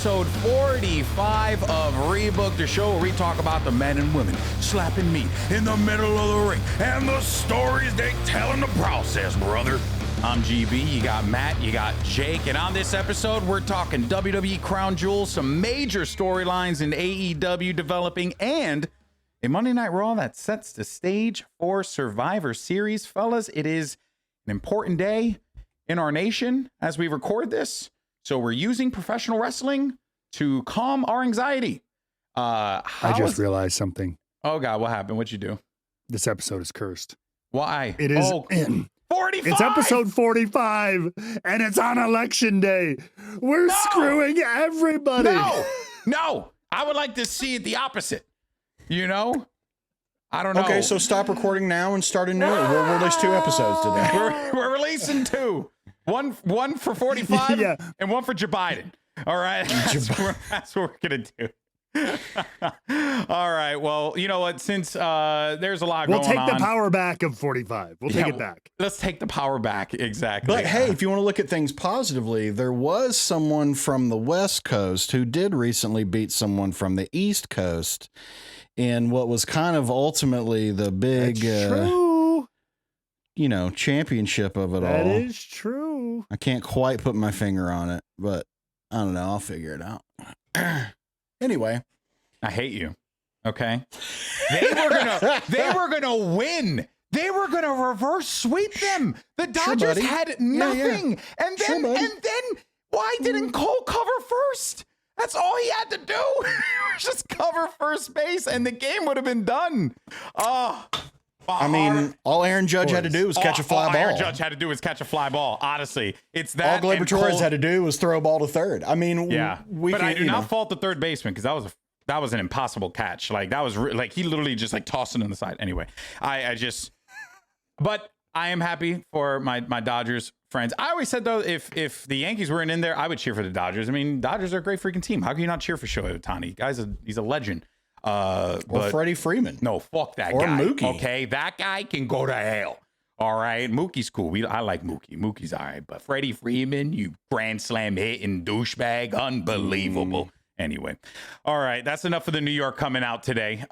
episode 45 of Rebooked, the show where we talk about the men and women slapping meat in the middle of the ring and the stories they tell in the process, brother. I'm GB, you got Matt, you got Jake, and on this episode, we're talking WWE Crown Jewel, some major storylines in AEW developing, and a Monday Night Raw that sets the stage for Survivor Series. Fellas, it is an important day in our nation as we record this. So we're using professional wrestling to calm our anxiety. I just realized something. Oh, God, what happened? What'd you do? This episode is cursed. Why? It is 45! It's episode 45, and it's on election day. We're screwing everybody. No. I would like to see it the opposite. You know? I don't know. Okay, so stop recording now and start anew. We'll release 2 episodes today. We're releasing 2. One for 45 Yeah. and one for Joe Biden. All right. That's what we're going to do. All right. Well, you know what? Since there's a lot going on. We'll take the power back of 45. We'll take it back. Let's take the power back. Exactly. But hey, if you want to look at things positively, there was someone from the West Coast who did recently beat someone from the East Coast in what was kind of ultimately the big, championship of it all. That is true. I can't quite put my finger on it, but I don't know. I'll figure it out. Anyway, I hate you. Okay. They were gonna win. They were gonna reverse sweep them. The Dodgers had nothing. Yeah. And then why didn't Cole cover first? That's all he had to do. Just cover first base and the game would have been done. I mean, all Aaron Judge had to do was catch a fly ball. Aaron Judge had to do was catch a fly ball. Honestly, it's that. All Gleyber Torres had to do was throw a ball to third. I mean, yeah. But I do not fault the third baseman because that was an impossible catch. Like that was like he literally just like tossed it on the side. Anyway, but I am happy for my Dodgers friends. I always said though, if the Yankees weren't in there, I would cheer for the Dodgers. I mean, Dodgers are a great freaking team. How can you not cheer for Shohei Ohtani? He's a legend. Or Freddie Freeman. No, fuck that or guy. Mookie. Okay, that guy can go to hell. All right, Mookie's cool. I like Mookie. Mookie's all right, but Freddie Freeman, you grand slam hitting douchebag, unbelievable. Anyway, all right, that's enough for the New York coming out today.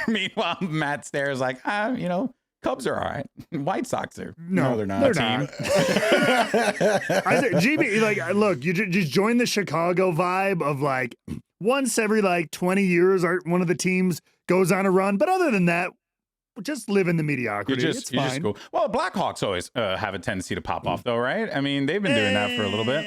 Meanwhile, Matt stares like, Cubs are all right. White Sox are. No, they're not. They're not. I said, GB, like, look, you just join the Chicago vibe of like once every like 20 years, one of the teams goes on a run. But other than that, just live in the mediocrity. It's fine. Just cool. Well, Blackhawks always have a tendency to pop off, though, right? I mean, they've been doing that for a little bit.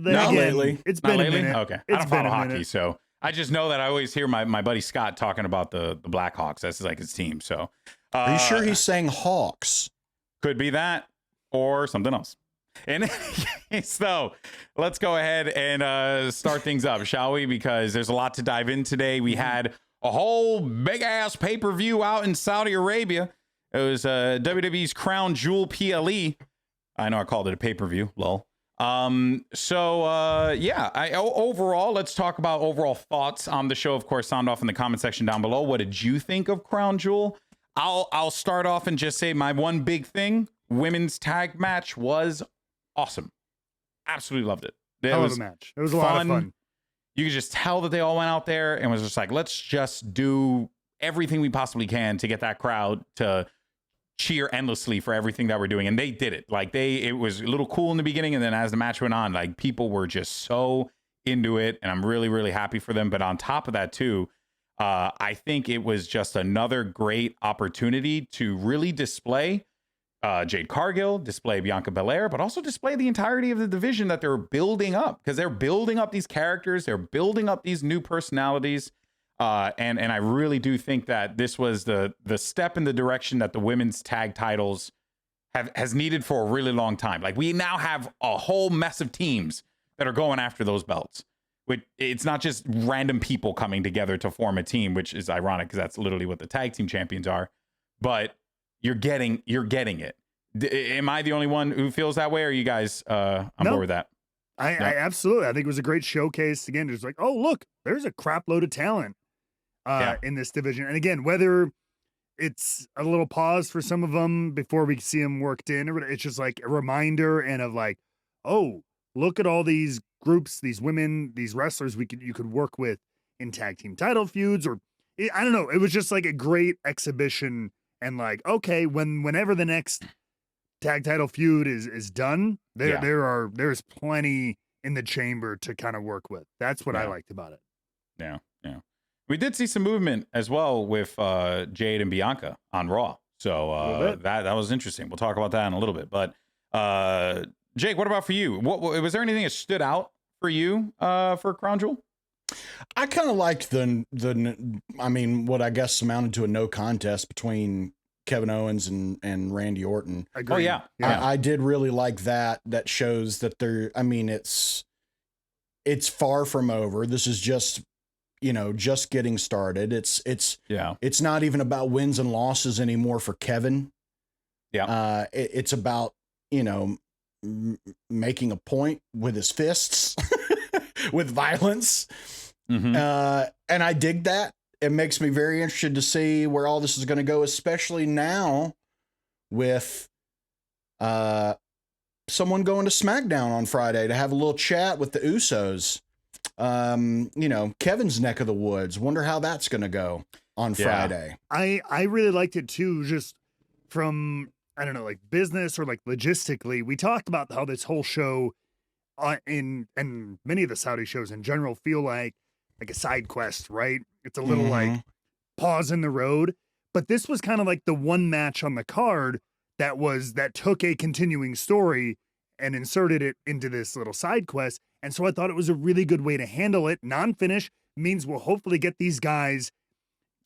Not lately. It's been a minute. Okay. I don't follow hockey, so I just know that I always hear my buddy Scott talking about the Blackhawks. That's like his team. So, are you sure he's saying Hawks? Could be that or something else. In any case, though, let's go ahead and start things up, shall we? Because there's a lot to dive in today. We had a whole big-ass pay-per-view out in Saudi Arabia. It was WWE's Crown Jewel PLE. I know I called it a pay-per-view, lol. Overall, let's talk about overall thoughts on the show. Of course, sound off in the comment section down below. What did you think of Crown Jewel? I'll start off and just say my one big thing. Women's tag match was awesome. Absolutely loved it. It was a match. It was a lot of fun. You could just tell that they all went out there and was just like, let's just do everything we possibly can to get that crowd to cheer endlessly for everything that we're doing. And they did it. Like it was a little cool in the beginning. And then as the match went on, like people were just so into it. And I'm really, really happy for them. But on top of that too, I think it was just another great opportunity to really display Jade Cargill, display Bianca Belair, but also display the entirety of the division that they're building up, because they're building up these characters, they're building up these new personalities, and I really do think that this was the step in the direction that the women's tag titles has needed for a really long time. Like we now have a whole mess of teams that are going after those belts. It's not just random people coming together to form a team, which is ironic because that's literally what the tag team champions are. But you're getting it. Am I the only one who feels that way? Or are you guys on board with that? I absolutely. I think it was a great showcase. Again, just like, oh, look, there's a crap load of talent in this division. And again, whether it's a little pause for some of them before we see them worked in, or it's just like a reminder and of like, oh, look at all these groups, these women, these wrestlers you could work with in tag team title feuds, or I don't know. It was just like a great exhibition, and like, okay, whenever the next tag title feud is done, there's plenty in the chamber to kind of work with. That's what I liked about it. Yeah. We did see some movement as well with Jade and Bianca on Raw. So that was interesting. We'll talk about that in a little bit. But Jake, what about for you? What was there anything that stood out for you for Crown Jewel? I kind of liked what I guess amounted to a no contest between Kevin Owens and Randy Orton. Agreed. Oh yeah. I did really like that. That shows that it's far from over. This is just getting started. It's not even about wins and losses anymore for Kevin. Yeah. It's about, making a point with his fists, with violence. Mm-hmm. And I dig that. It makes me very interested to see where all this is going to go, especially now with someone going to SmackDown on Friday to have a little chat with the Usos. Kevin's neck of the woods. Wonder how that's going to go on Friday. I really liked it too, just from, I don't know, like business or like logistically. We talked about how this whole show and many of the Saudi shows in general feel like a side quest, right? It's a little like pause in the road, but this was kind of like the one match on the card that took a continuing story and inserted it into this little side quest. And so I thought it was a really good way to handle it. Non-finish means we'll hopefully get these guys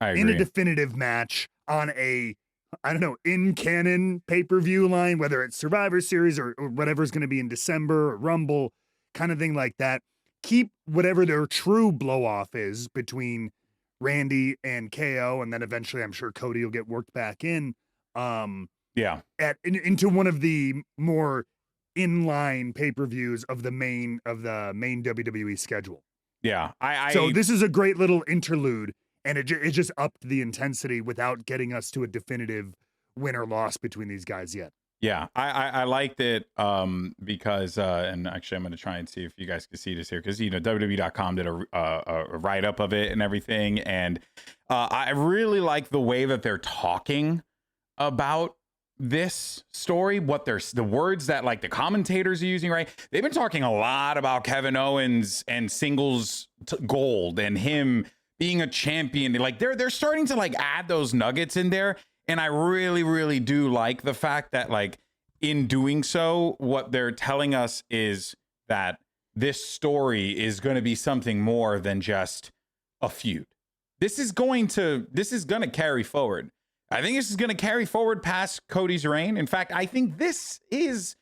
in a definitive match on a, I don't know, in canon pay-per-view line, whether it's Survivor Series or whatever's going to be in December or Rumble, kind of thing like that. Keep whatever their true blow-off is between Randy and KO, and then eventually I'm sure Cody will get worked back in. Into one of the more inline pay-per-views of the main WWE schedule. Yeah. So this is a great little interlude, and it just upped the intensity without getting us to a definitive win or loss between these guys yet. Yeah, I liked it because, and actually I'm going to try and see if you guys can see this here, because, WWE.com did a write-up of it and everything. And I really like the way that they're talking about this story, the words that like the commentators are using, right? They've been talking a lot about Kevin Owens and singles gold and him being a champion. Like they're starting to like add those nuggets in there. And I really, really do like the fact that, like, in doing so, what they're telling us is that this story is going to be something more than just a feud. This is going to carry forward. I think this is going to carry forward past Cody's reign. In fact, I think this is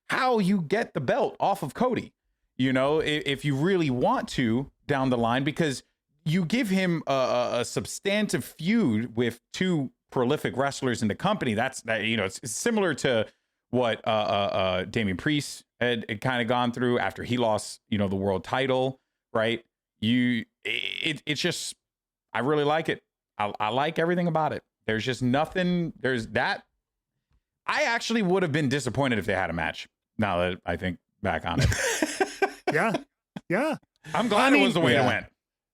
how you get the belt off of Cody, if you really want to down the line, because you give him a substantive feud with two prolific wrestlers in the company. It's similar to what Damian Priest had kind of gone through after he lost, the world title, right? It's just, I really like it. I like everything about it. There's just nothing. There's that. I actually would have been disappointed if they had a match. Now that I think back on it. Yeah. I'm glad it was the way it went.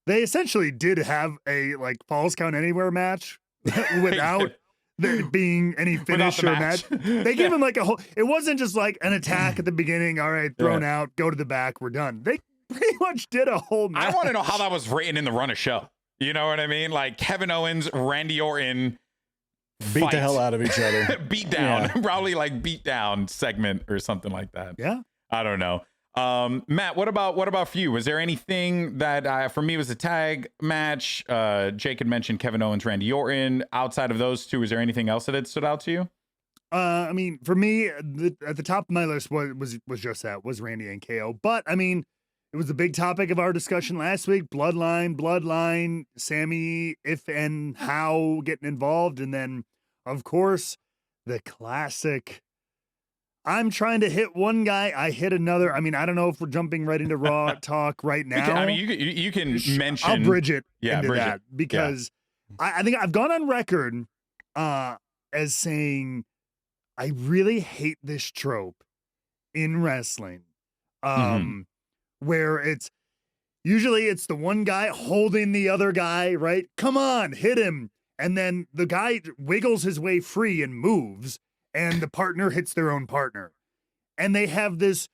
They essentially did have a like Falls Count Anywhere match without there being any finish or match. They gave him like a whole, it wasn't just like an attack at the beginning. All right, thrown out, go to the back, we're done. They pretty much did a whole match. I want to know how that was written in the run of show. You know what I mean? Like Kevin Owens, Randy Orton beat the hell out of each other. Beat down. Probably like beat down segment or something like that. Yeah. I don't know. Matt, what about for you? Was there anything that for me was a tag match? Jake had mentioned Kevin Owens, Randy Orton. Outside of those two, was there anything else that had stood out to you? I mean, for me, at the top of my list was just that, was Randy and KO. But I mean, it was the big topic of our discussion last week. Bloodline, Sammy, if and how getting involved, and then of course the classic. I'm trying to hit one guy, I hit another. I mean, I don't know if we're jumping right into Raw talk right now. You can mention. I'll bridge it into that because I think I've gone on record as saying I really hate this trope in wrestling where usually it's the one guy holding the other guy, right? Come on, hit him. And then the guy wiggles his way free and moves, and the partner hits their own partner. And they have this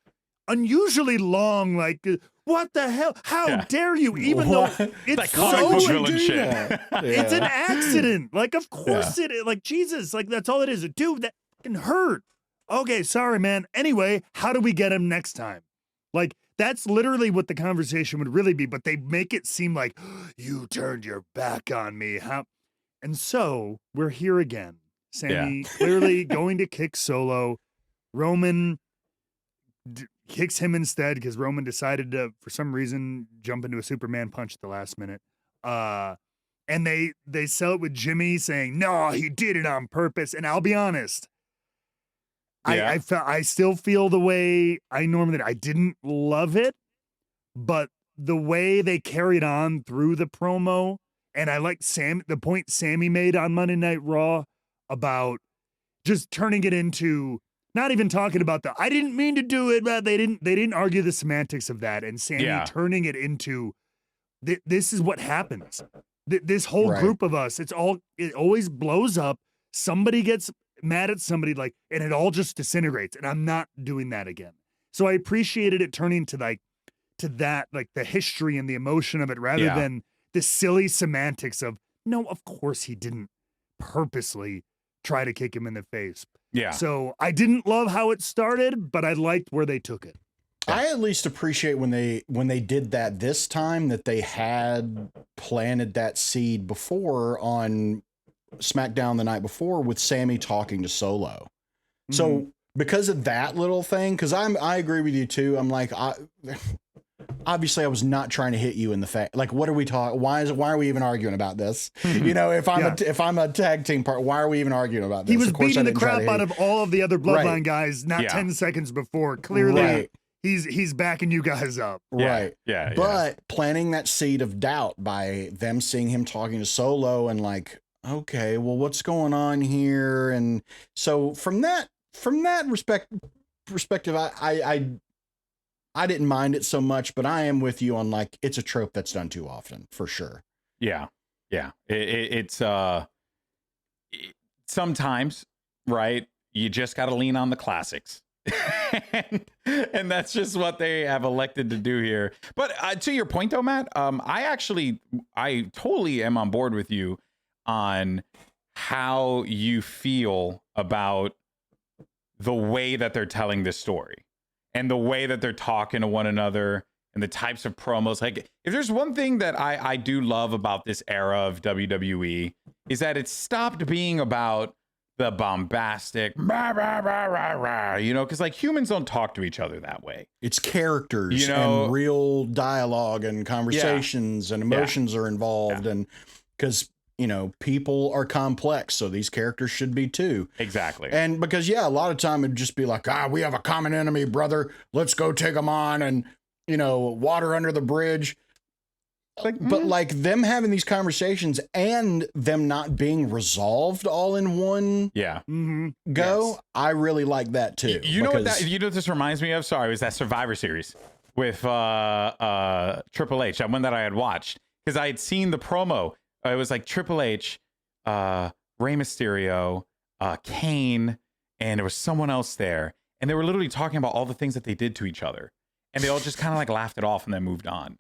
unusually long, like, what the hell? How dare you? Even though it's like comic book villain shit. It's an accident. Like, of course it is. Like, Jesus, like, that's all it is. Dude, that fucking hurt. Okay, sorry, man. Anyway, how do we get him next time? Like, that's literally what the conversation would really be, but they make it seem like, you turned your back on me. How? And so we're here again. Sammy clearly going to kick Solo. Roman kicks him instead because Roman decided to, for some reason, jump into a Superman punch at the last minute. And they sell it with Jimmy saying, no, he did it on purpose. And I'll be honest, I still feel the way I normally did. I didn't love it, but the way they carried on through the promo, and I like the point Sammy made on Monday Night Raw about just turning it into not even talking about I didn't mean to do it, but they didn't argue the semantics of that, and Sammy turning it into this is what happens. This whole group of us, it always blows up. Somebody gets mad at somebody, like, and it all just disintegrates, and I'm not doing that again. So I appreciated it turning to that, like the history and the emotion of it, rather than the silly semantics of, no, of course he didn't purposely try to kick him in the face. Yeah. So I didn't love how it started, but I liked where they took it. I at least appreciate when they did that this time, that they had planted that seed before on SmackDown the night before with Sammy talking to Solo. Mm-hmm. So because of that little thing, because I agree with you too. I'm like, obviously I was not trying to hit you in the face. Like, what are we talking? Why are we even arguing about this? You know, if I'm a tag team part, why are we even arguing about this? He was beating the crap out of all of the other Bloodline guys not 10 seconds before. Clearly he's backing you guys up. Right. Yeah. But planting that seed of doubt by them seeing him talking to Solo and like, okay, well, what's going on here? And so from that perspective, I didn't mind it so much, but I am with you on, like, it's a trope that's done too often, for sure. Yeah. Yeah. It's sometimes, right, you just got to lean on the classics. and that's just what they have elected to do here. But to your point, though, Matt, I totally am on board with you on how you feel about the way that they're telling this story and the way that they're talking to one another and the types of promos. Like, if there's one thing that I do love about this era of WWE is that it stopped being about the bombastic, rah, rah, rah, rah, rah, you know, because like humans don't talk to each other that way. It's characters, you know, and real dialogue and conversations and emotions are involved. And because, you know, people are complex, so these characters should be too. Exactly. And because, a lot of time it'd just be like, we have a common enemy, brother. Let's go take them on and, you know, water under the bridge. But like them having these conversations and them not being resolved all in one go, yes. I really like that too. You know what this reminds me of? Sorry, it was that Survivor Series with Triple H, that one that I had watched, because I had seen the promo. It was like Triple H, Rey Mysterio, Kane, and there was someone else there. And they were literally talking about all the things that they did to each other. And they all just kind of like laughed it off and then moved on.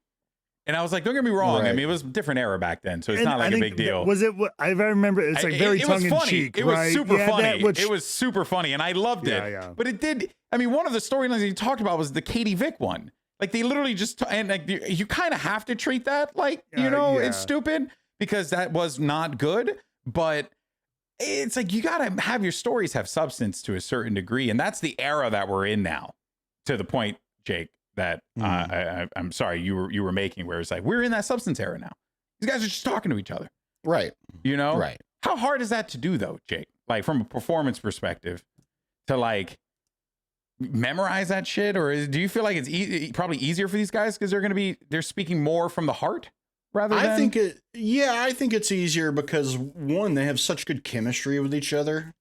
And I was like, don't get me wrong. Right. I mean, it was a different era back then, so it's not like a big deal. Was it? I remember it's like very tongue in cheek. It was super funny. It was super funny, and I loved it. Yeah. But it did. I mean, one of the storylines that you talked about was the Katie Vick one. Like they literally just and like you kind of have to treat that like it's stupid because that was not good. But it's like you gotta have your stories have substance to a certain degree, and that's the era that we're in now. To the point, Jake, that I'm sorry you were making, where it's like we're in that substance era now. These guys are just talking to each other, right? You know, right? How hard is that to do, though, Jake? Like from a performance perspective, to like memorize that shit, or do you feel like it's probably easier for these guys because they're speaking more from the heart rather than? I think it's easier because one, they have such good chemistry with each other.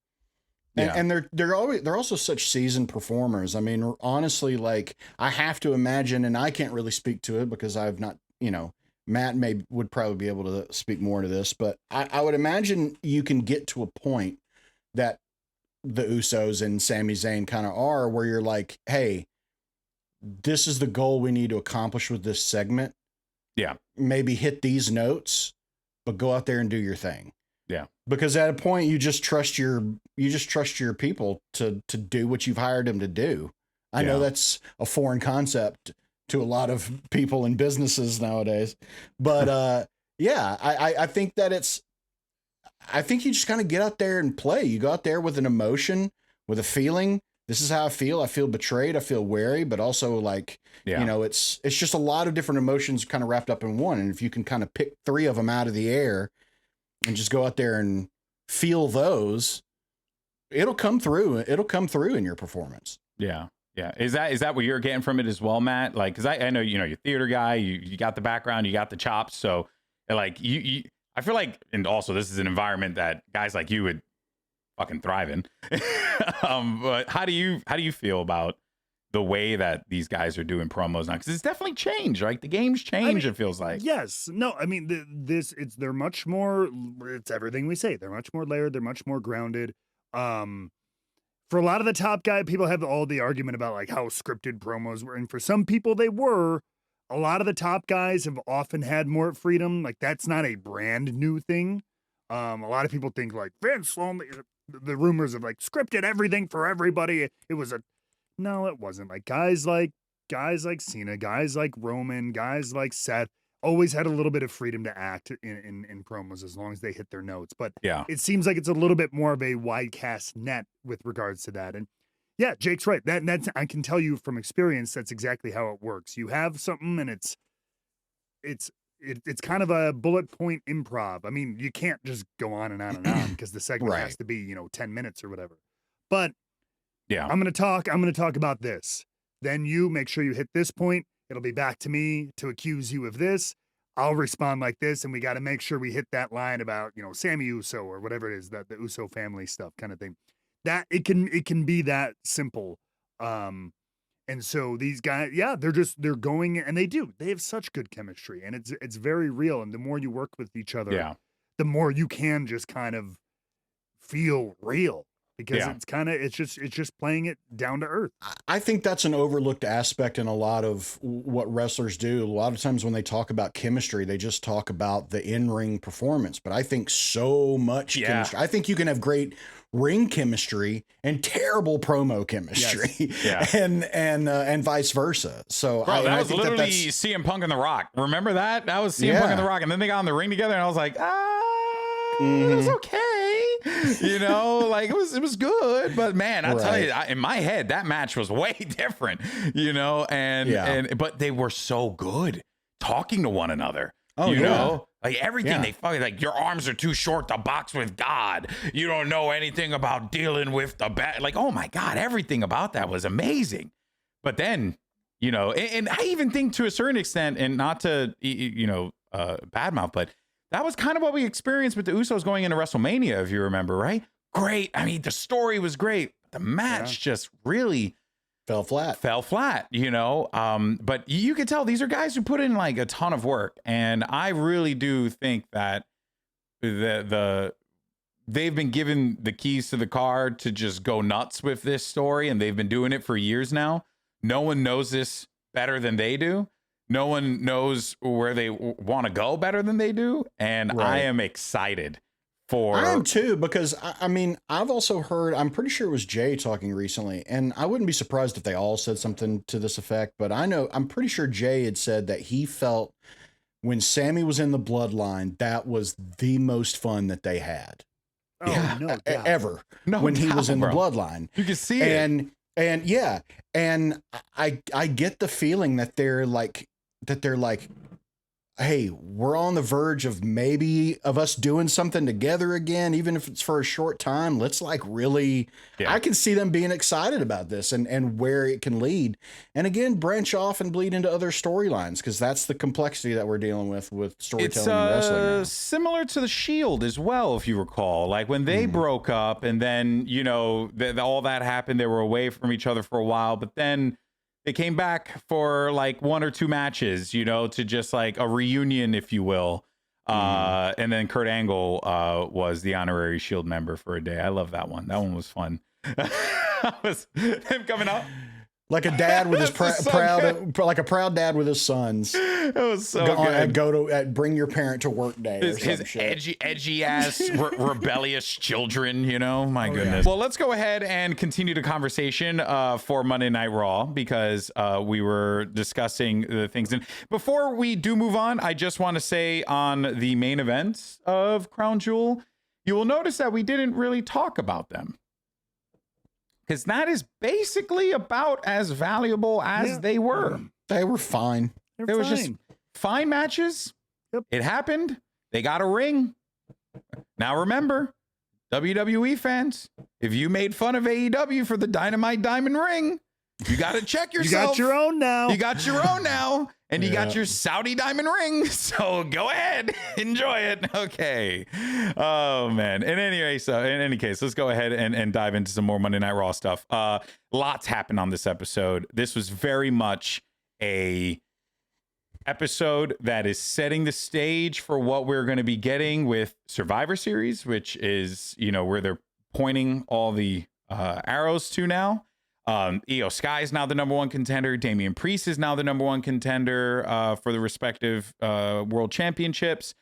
And they're also such seasoned performers. I mean, honestly, like I have to imagine, and I can't really speak to it because I've not, Matt would probably be able to speak more to this, but I would imagine you can get to a point that the Usos and Sami Zayn kind of are, where you're like, hey, this is the goal we need to accomplish with this segment. Yeah. Maybe hit these notes, but go out there and do your thing. Yeah. Because at a point you just trust your people to do what you've hired them to do. I know that's a foreign concept to a lot of people in businesses nowadays, but I think that I think you just kind of get out there and play. You go out there with an emotion, with a feeling. This is how I feel. I feel betrayed. I feel wary, but also like, it's just a lot of different emotions kind of wrapped up in one. And if you can kind of pick 3 of them out of the air and just go out there and feel those, it'll come through. It'll come through in your performance. Yeah. Yeah. Is that what you're getting from it as well, Matt? Like, cause I know, you're a theater guy, you got the background, you got the chops. So like I feel like, and also this is an environment that guys like you would fucking thrive in. But how do you feel about the way that these guys are doing promos now? Cause it's definitely changed, right? The game's changed. It feels like. Yes. No, I mean, they're much more, it's everything we say. They're much more layered. They're much more grounded. For a lot of the top guy, people have all the argument about like how scripted promos were. And for some people they were. A lot of the top guys have often had more freedom. Like that's not a brand new thing. A lot of people think like Vince only, the rumors of like scripted everything for everybody. No, it wasn't. Like guys like Cena, guys like Roman, guys like Seth always had a little bit of freedom to act in promos as long as they hit their notes. But it seems like it's a little bit more of a wide cast net with regards to that. And yeah, Jake's right. That's I can tell you from experience, that's exactly how it works. You have something and it's kind of a bullet point improv. I mean, you can't just go on and on and on because the segment has to be, 10 minutes or whatever. But I'm going to talk about this. Then you make sure you hit this point. It'll be back to me to accuse you of this. I'll respond like this. And we got to make sure we hit that line about, Sammy Uso or whatever it is, that the Uso family stuff kind of thing. That it can be that simple. And so these guys, they're going and they have such good chemistry and it's very real. And the more you work with each other, the more you can just kind of feel real. Because it's just playing it down to earth. I think that's an overlooked aspect in a lot of what wrestlers do. A lot of times when they talk about chemistry, they just talk about the in-ring performance. But I think so much chemistry. I think you can have great ring chemistry and terrible promo chemistry, and vice versa. So that was literally CM Punk and The Rock. Remember that? That was CM Punk and The Rock, and then they got in the ring together, and I was like, it was okay. Like it was good, but man, I'll tell you, in my head, that match was way different, but they were so good talking to one another. Like everything they fucking like, your arms are too short to box with God. You don't know anything about dealing with the bad. Like, oh my God, everything about that was amazing. But then, and I even think to a certain extent, and not to, badmouth, but that was kind of what we experienced with the Usos going into WrestleMania, if you remember, right? Great. I mean, the story was great. The match just really fell flat, but you could tell these are guys who put in like a ton of work. And I really do think that they've been given the keys to the car to just go nuts with this story. And they've been doing it for years now. No one knows this better than they do. No one knows where they want to go better than they do. And I am excited for. I am too, because I mean, I've also heard, I'm pretty sure it was Jay talking recently, and I wouldn't be surprised if they all said something to this effect, but I'm pretty sure Jay had said that he felt when Sammy was in the bloodline, that was the most fun that they had. Oh, no doubt. Ever. When he was in the bloodline. You can see it. And I get the feeling that they're like, hey, we're on the verge of maybe of us doing something together again, even if it's for a short time. Let's like really, I can see them being excited about this and where it can lead. And again, branch off and bleed into other storylines, because that's the complexity that we're dealing with storytelling and wrestling now. Similar to the Shield as well, if you recall, like when they broke up and then, you know, all that happened, they were away from each other for a while, but then they came back for like 1 or 2 matches, you know, to just like a reunion, if you will. And then Kurt Angle was the honorary Shield member for a day. I love that one. That one was fun. Was him coming out like a dad with his like a proud dad with his sons. It was so good. Go to bring your parent to work day. His edgy ass rebellious children, you know. My goodness. Yeah. Well, let's go ahead and continue the conversation for Monday Night Raw, because we were discussing the things. And before we do move on, I just want to say on the main events of Crown Jewel, you will notice that we didn't really talk about them, because that is basically about as valuable as they were. They were fine. It was just fine matches. Yep. It happened. They got a ring. Now remember, WWE fans, if you made fun of AEW for the Dynamite Diamond Ring, you got to check yourself. You got your own now. You got your own now. And you got your Saudi diamond ring. So go ahead. Enjoy it. Okay. Oh, man. In any case, let's go ahead and dive into some more Monday Night Raw stuff. Lots happened on this episode. This was very much a episode that is setting the stage for what we're going to be getting with Survivor Series, which is, you know, where they're pointing all the arrows to now. Io Sky is now the number 1 contender. Damian Priest is now the number 1 contender for the respective world championships.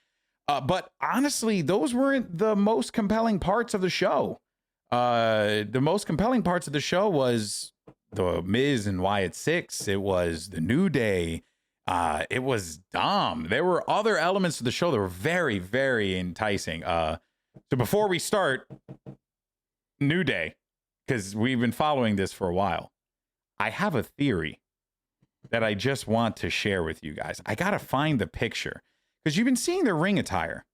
But honestly, those weren't the most compelling parts of the show. The most compelling parts of the show was the Miz and Wyatt Six. It was the New Day. It was Dom. There were other elements of the show that were very, very enticing. So before we start, New Day, because we've been following this for a while, I have a theory that I just want to share with you guys. I got to find the picture, because you've been seeing their ring attire,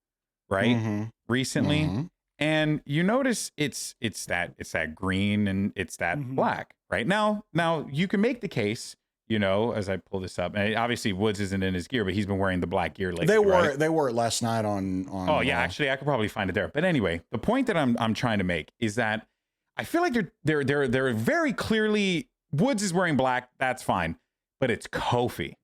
right? Recently. And you notice it's that green and it's that black, right? Now you can make the case, you know, as I pull this up, and obviously Woods isn't in his gear, but he's been wearing the black gear lately. They wore it last night on Oh yeah, actually I could probably find it there. But anyway, the point that I'm trying to make is that I feel like they're very clearly, Woods is wearing black, that's fine, but it's Kofi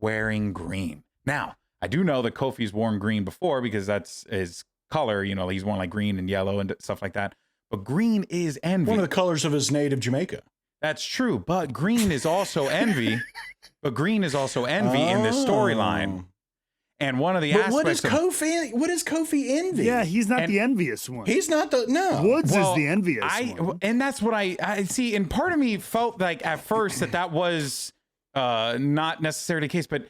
wearing green. Now, I do know that Kofi's worn green before, because that's his color, you know, he's worn like green and yellow and stuff like that. But green is envy. One of the colors of his native Jamaica. That's true, but green is also envy. In this storyline. And one of the aspects what is Kofi envy? Yeah, he's not the envious one. He's not Woods is the envious one. And that's what I see. And part of me felt like at first that was not necessarily the case, but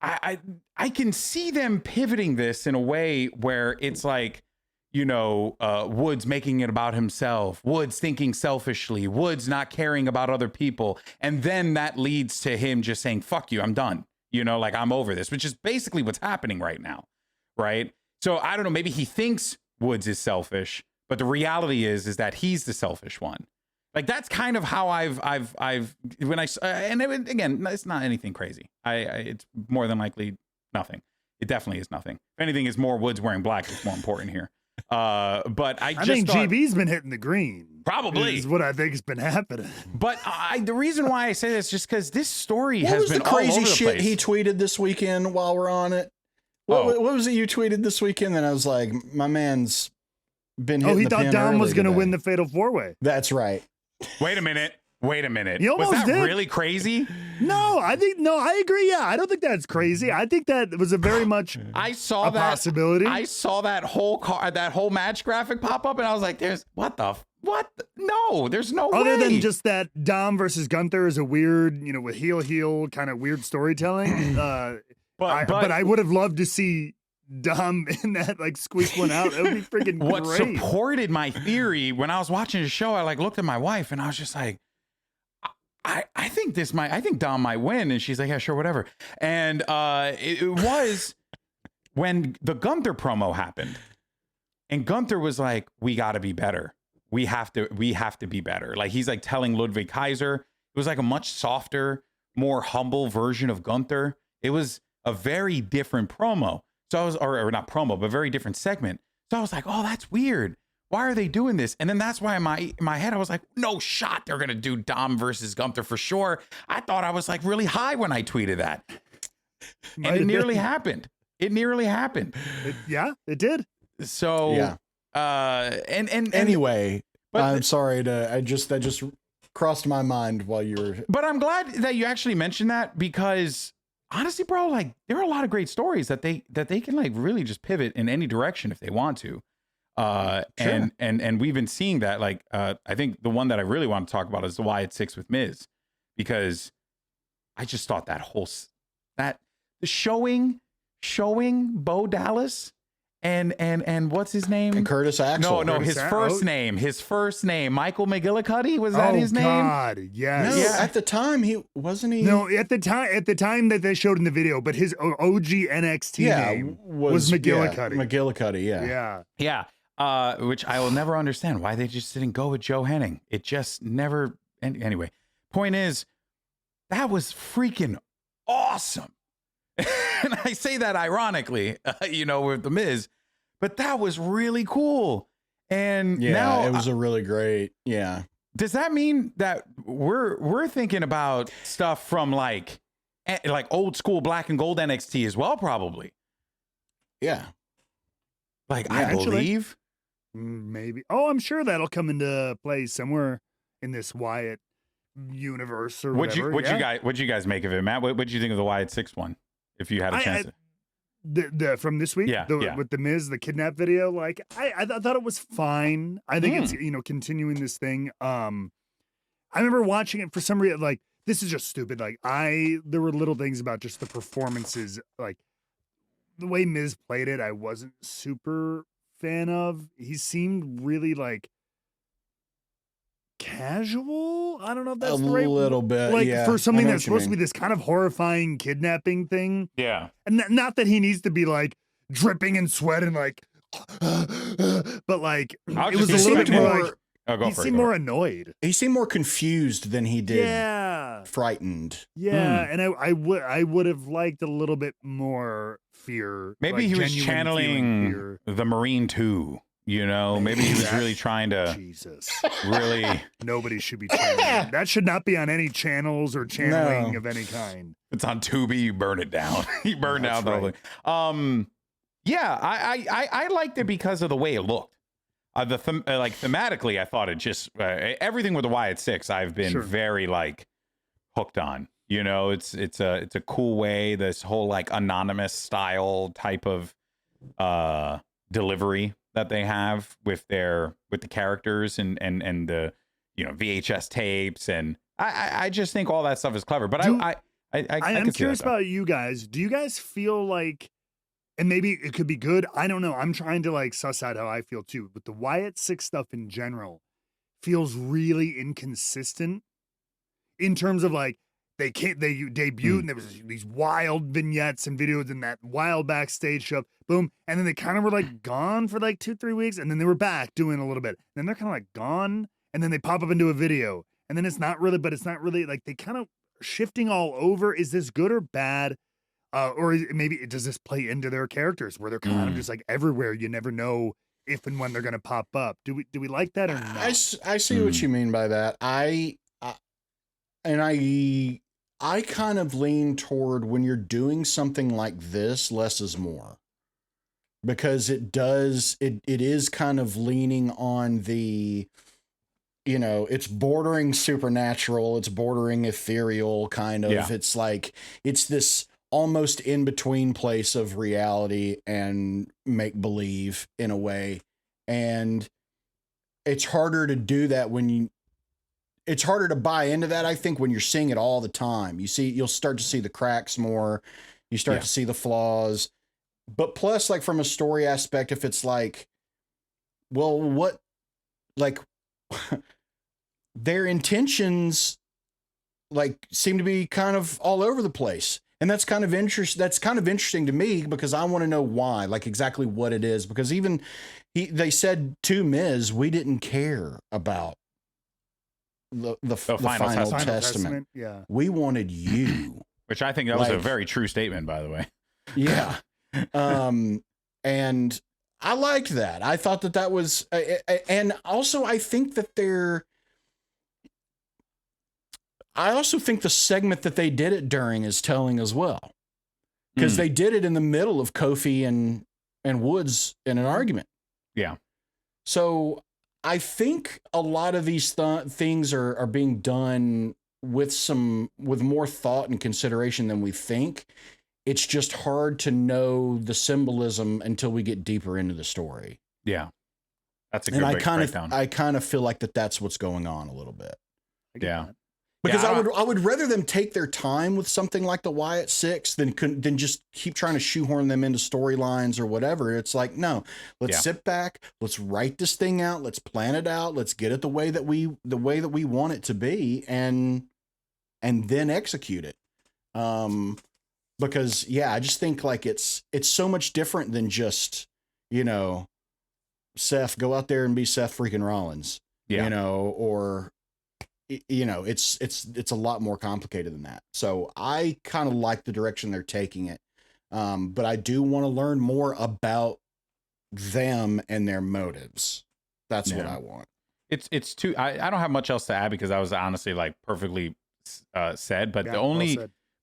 I can see them pivoting this in a way where it's like, you know, Woods making it about himself, Woods thinking selfishly, Woods not caring about other people. And then that leads to him just saying, fuck you, I'm done. You know, like, I'm over this, which is basically what's happening right now. Right. So I don't know, maybe he thinks Woods is selfish, but the reality is that he's the selfish one. Like, that's kind of how again, it's not anything crazy. It's more than likely nothing. It definitely is nothing. If anything, is more Woods wearing black is more important here. But I think GB's been hitting the green. Probably is what I think has been happening. But the reason why I say this is just because this story has been the crazy all over shit the place. He tweeted this weekend while we're on it. What was it you tweeted this weekend? And I was like, my man's been hitting the pin. He thought Dom was going to win the Fatal 4-Way. That's right. Wait a minute. He almost was that did. Really crazy? No, I agree. Yeah, I don't think that's crazy. I think that was a very much possibility. I saw that whole match graphic pop up, and I was like, "There's what? No, there's no way." Other than just that Dom versus Gunther is a weird, you know, with heel kind of weird storytelling. But I would have loved to see Dom in that, like, squeak one out. That would be freaking great. What supported my theory when I was watching the show, I like looked at my wife and I was just like, I think I think Dom might win. And she's like, yeah, sure, whatever. And it was when the Gunther promo happened. And Gunther was like, we got to be better. We have to be better. Like, he's like telling Ludwig Kaiser. It was like a much softer, more humble version of Gunther. It was a very different promo. So I was, or not promo, but very different segment. So I was like, oh, that's weird. Why are they doing this? And then that's why in my head, I was like, no shot they're going to do Dom versus Gunther for sure. I thought I was like really high when I tweeted that. And it nearly happened. It nearly happened. It did. So, yeah. And anyway, but I'm sorry that just crossed my mind while you were. But I'm glad that you actually mentioned that, because honestly, bro, like there are a lot of great stories that they can like really just pivot in any direction if they want to. Sure. And we've been seeing that. Like, I think the one that I really want to talk about is the Wyatt Six with Miz, because I just thought that the showing Bo Dallas and what's his name? And Curtis Axel. No, his first name, Michael McGillicuddy. Was that his name? Oh God, yes. No, Yeah. at the time he wasn't. No, at the time that they showed in the video, but his OG NXT name was McGillicuddy. Yeah, McGillicuddy, yeah. Yeah. Which I will never understand why they just didn't go with Joe Henning. It just never. Anyway, point is, that was freaking awesome. And I say that ironically, with the Miz, but that was really cool. And Yeah, now it was a really great. Yeah. Does that mean that we're thinking about stuff from like old school black and gold NXT as well? Probably. Yeah. Like, Yeah, I actually. believe. Maybe. Oh, I'm sure that'll come into play somewhere in this Wyatt universe or whatever. What'd you guys make of it, Matt? What'd you think of the Wyatt Six one? If you had a chance. The from this week, Yeah. with the Miz, the kidnap video, like I thought it was fine. I think it's continuing this thing. I remember watching it for some reason. Like, this is just stupid. Like, there were little things about just the performances, like the way Miz played it. I wasn't super fan of. He seemed really like casual. I don't know if that's the right little bit, like yeah. for something I know that's what you supposed to be this kind of horrifying kidnapping thing. Yeah. And not that he needs to be like dripping in sweat and like, but like it was a little bit more like he seemed more annoyed. He seemed more confused than he did. Yeah, frightened. Yeah, and I would have liked a little bit more fear. Maybe like he was genuine channeling fear. the Marine 2. Maybe he was really trying to Jesus. really. Nobody should be channeling. That should not be on any channels or channeling of any kind. It's on Tubi. You burn it down. You burn down the whole thing. Yeah, I liked it because of the way it looked. Thematically, I thought it just everything with the Wyatt Six. I've been very like hooked on. It's a cool way. This whole like anonymous style type of delivery that they have with the characters and the VHS tapes, and I just think all that stuff is clever. But I'm curious about you guys. Do you guys feel like, and maybe it could be good, I don't know, I'm trying to like suss out how I feel too, but the Wyatt Six stuff in general feels really inconsistent in terms of like they debuted and there was these wild vignettes and videos and that wild backstage stuff, boom, and then they kind of were like gone for like 2-3 weeks, and then they were back doing a little bit, then they're kind of like gone, and then they pop up into a video, and then it's not really like they kind of shifting all over. Is this good or bad? Or maybe does this play into their characters where they're kind of just like everywhere? You never know if and when they're going to pop up. Do we like that or not? I see what you mean by that. I kind of lean toward when you're doing something like this, less is more, because it is kind of leaning on the, it's bordering supernatural, it's bordering ethereal kind of. Yeah. It's like it's this almost in between place of reality and make believe in a way, and it's harder to do that it's harder to buy into that, I think, when you're seeing it all the time. You'll start to see the cracks more. You start to see the flaws. But plus, like from a story aspect, if it's like, well, what, like their intentions like seem to be kind of all over the place. And that's kind of interesting to me because I want to know why, like exactly what it is. Because even they said to Miz, we didn't care about the final testament. Yeah. We wanted you. Which I think that was a very true statement, by the way. Yeah. And I liked that. I thought that was, and also I think that I also think the segment that they did it during is telling as well, because they did it in the middle of Kofi and Woods in an argument. Yeah. So I think a lot of these things are being done with more thought and consideration than we think. It's just hard to know the symbolism until we get deeper into the story. Yeah. That's a good breakdown. I kind of feel like that's what's going on a little bit. Yeah. Because I would rather them take their time with something like the Wyatt Six than just keep trying to shoehorn them into storylines or whatever. It's like, no, let's sit back, let's write this thing out, let's plan it out, let's get it the way that we want it to be, and then execute it. Because I just think like it's so much different than just, Seth, go out there and be Seth freaking Rollins. Or it's a lot more complicated than that. So I kind of like the direction they're taking it. But I do want to learn more about them and their motives. That's what I want. It's too, I don't have much else to add because I was honestly like perfectly said, but the only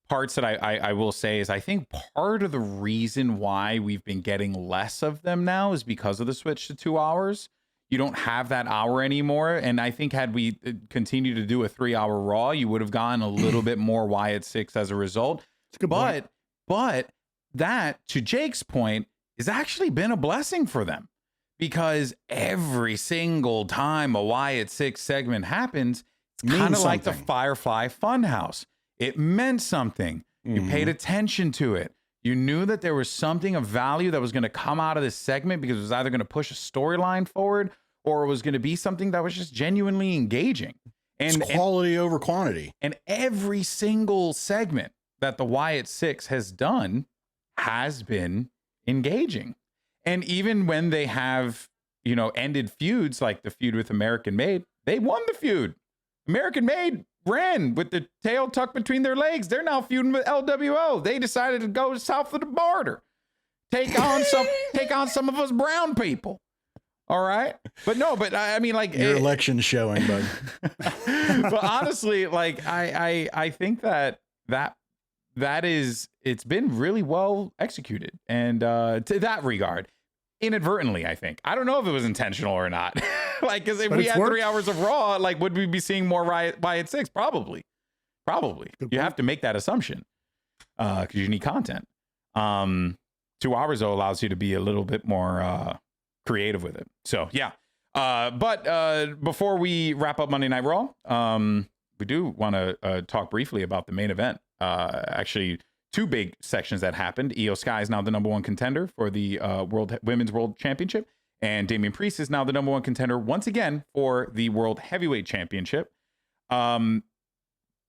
parts that I will say is I think part of the reason why we've been getting less of them now is because of the switch to 2 hours. You don't have that hour anymore. And I think had we continued to do a 3-hour Raw, you would have gotten a little bit more Wyatt Six as a result. But that, to Jake's point, has actually been a blessing for them, because every single time a Wyatt Six segment happens, it's kind of like the Firefly Funhouse. It meant something. You paid attention to it. You knew that there was something of value that was going to come out of this segment because it was either going to push a storyline forward or it was going to be something that was just genuinely engaging. And it's quality over quantity. And every single segment that the Wyatt Six has done has been engaging. And even when they have, ended feuds like the feud with American Made, they won the feud. American Made ran with the tail tucked between their legs. They're now feuding with LWO. They decided to go south of the border, take on some of us brown people. All right, but I mean, like your election showing, bud. But honestly, like I think that is, it's been really well executed, and to that regard, inadvertently, I think. I don't know if it was intentional or not. Like, because if we had 3 hours of Raw, like, would we be seeing more Wyatt Six? Probably. You have to make that assumption because you need content. 2 hours though allows you to be a little bit more creative with it. So yeah. But before we wrap up Monday Night Raw, we do want to talk briefly about the main event. Actually, two big sections that happened. Io Sky is now the #1 contender for the Women's World Championship, and Damian Priest is now the #1 contender once again for the World Heavyweight Championship.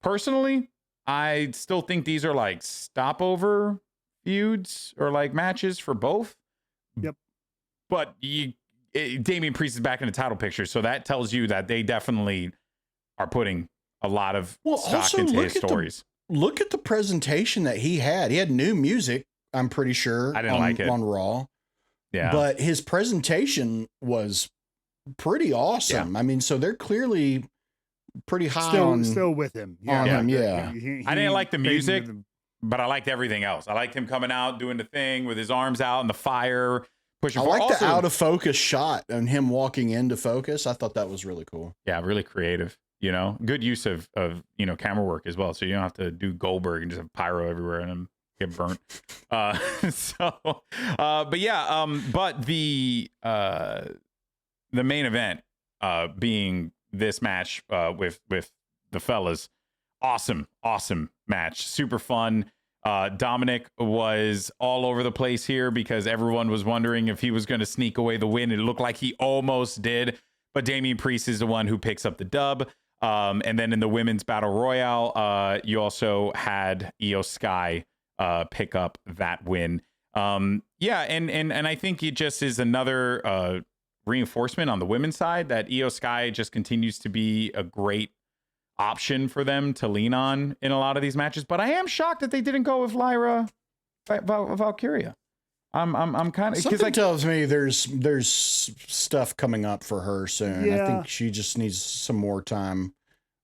Personally, I still think these are like stopover feuds or like matches for both. Yep. But Damian Priest is back in the title picture, so that tells you that they definitely are putting a lot of stock into his stories. Look at the presentation that he had. He had new music, I'm pretty sure. I didn't like it on Raw. Yeah. But his presentation was pretty awesome. Yeah. I mean, so they're clearly pretty high still with him. On him, yeah. I didn't like the music, but I liked everything else. I liked him coming out, doing the thing with his arms out and the fire. I like the out of focus shot and him walking into focus. I thought that was really cool. Yeah, really creative. Good use of camera work as well. So you don't have to do Goldberg and just have pyro everywhere and then get burnt. But the main event being this match with the fellas, awesome match, super fun. Dominic was all over the place here because everyone was wondering if he was going to sneak away the win. It looked like he almost did, but Damian Priest is the one who picks up the dub. And then in the women's battle royale, you also had Io Sky pick up that win. And I think it just is another reinforcement on the women's side that Io Sky just continues to be a great option for them to lean on in a lot of these matches. But I am shocked that they didn't go with Lyra Valkyria. I'm kind of, something tells me there's stuff coming up for her soon. Yeah. I think she just needs some more time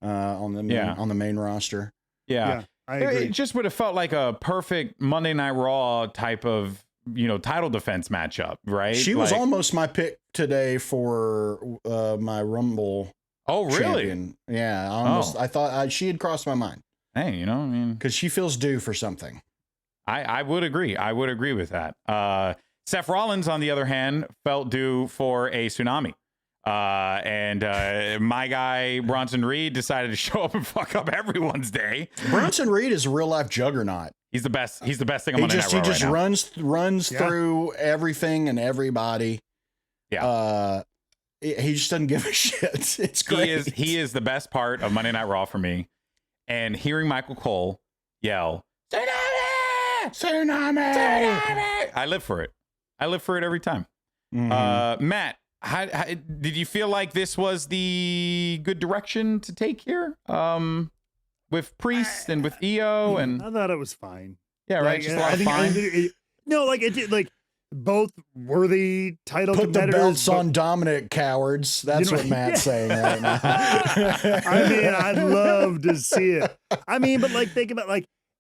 on the main roster. Yeah. I agree. It just would have felt like a perfect Monday Night Raw type of, title defense matchup, right? She was almost my pick today for my Rumble. Oh, really? Champion. Yeah, I thought she had crossed my mind. Hey, because she feels due for something. I would agree. I would agree with that. Seth Rollins, on the other hand, felt due for a tsunami. And my guy Bronson Reed decided to show up and fuck up everyone's day. Bronson Reed is a real life juggernaut. He's the best. He's the best thing on Monday Night Raw He just right now. runs through everything and everybody. Yeah. He just doesn't give a shit. It's great. He is the best part of Monday Night Raw for me. And hearing Michael Cole yell, "Tsunami! Tsunami! I live for it. I live for it every time. Mm-hmm. Matt, how did you feel like this was the good direction to take here? With Priest and with Io, and I thought it was fine. Yeah, right. Just a lot of fine. It did both worthy title Put the competitors. belts on Dominic, cowards. That's what Matt's saying right now. I mean, I'd love to see it. I mean, but think about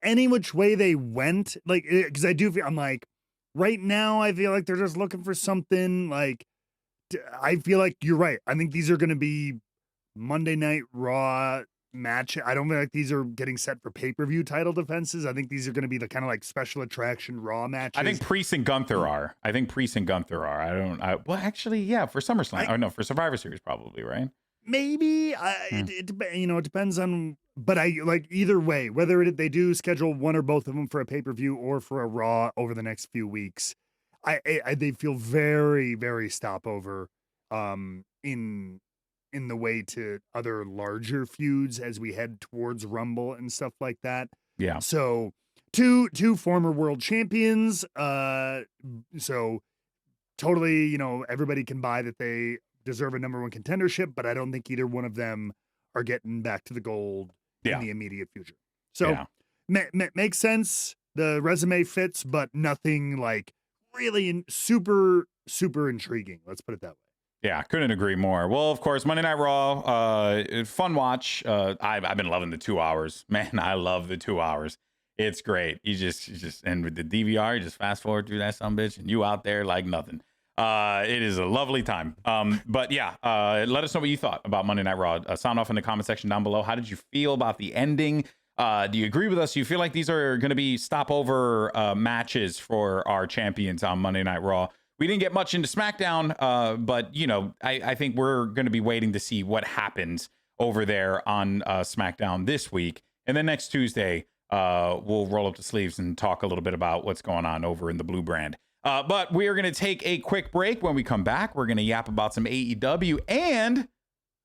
any which way they went, because I do feel right now I feel like they're just looking for something. I feel like you're right. I think these are going to be Monday Night Raw match. I don't feel like these are getting set for pay-per-view title defenses. I think these are going to be the kind of special attraction Raw matches. I think Priest and Gunther are. Well, actually, yeah, for SummerSlam. For Survivor Series, probably, right? Maybe. It depends on. But either way, whether they do schedule one or both of them for a pay-per-view or for a Raw over the next few weeks, they feel very, very stopover in the way to other larger feuds as we head towards Rumble and stuff like that. Yeah. So two former world champions. So totally, everybody can buy that they deserve a number one contendership, but I don't think either one of them are getting back to the gold in the immediate future. So makes sense. The resume fits, but nothing really super, super intriguing. Let's put it that way. Yeah, couldn't agree more. Well, of course, Monday Night Raw, fun watch. I've been loving the 2 hours. Man, I love the 2 hours. It's great. You just and with the DVR, you just fast forward through that sumbitch, and you out there like nothing. It is a lovely time. But yeah, let us know what you thought about Monday Night Raw. Sound off in the comment section down below. How did you feel about the ending? Do you agree with us? Do you feel like these are going to be stopover matches for our champions on Monday Night Raw? We didn't get much into SmackDown, but, I think we're going to be waiting to see what happens over there on SmackDown this week. And then next Tuesday, we'll roll up the sleeves and talk a little bit about what's going on over in the Blue brand. But we are going to take a quick break. When we come back, we're going to yap about some AEW and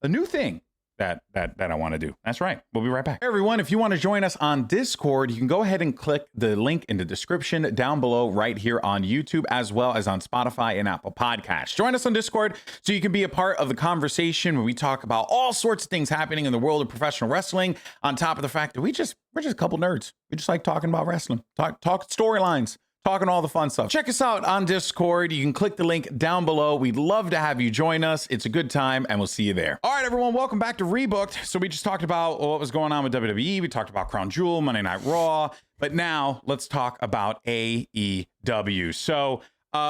a new thing that I want to do. That's right. We'll be right back. Hey, everyone, if you want to join us on Discord, you can go ahead and click the link in the description down below right here on YouTube, as well as on Spotify and Apple Podcasts. Join us on Discord so you can be a part of the conversation where we talk about all sorts of things happening in the world of professional wrestling, on top of the fact that we're just a couple nerds. We just like talking about wrestling, talk storylines, talking all the fun stuff. Check us out on Discord. You can click the link down below. We'd love to have you join us. It's a good time, and we'll see you there. All right, everyone, welcome back to Rebooked. So we just talked about what was going on with WWE. We talked about Crown Jewel, Monday Night Raw, but now let's talk about AEW. So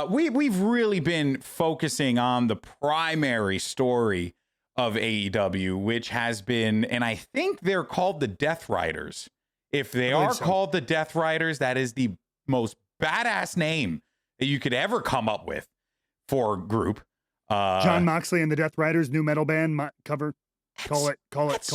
we've really been focusing on the primary story of AEW, which has been, and I think they're called the Death Riders. If they are called the Death Riders, that is the most badass name that you could ever come up with for a group. John Moxley and the Death Riders, new metal band cover. Call it. That's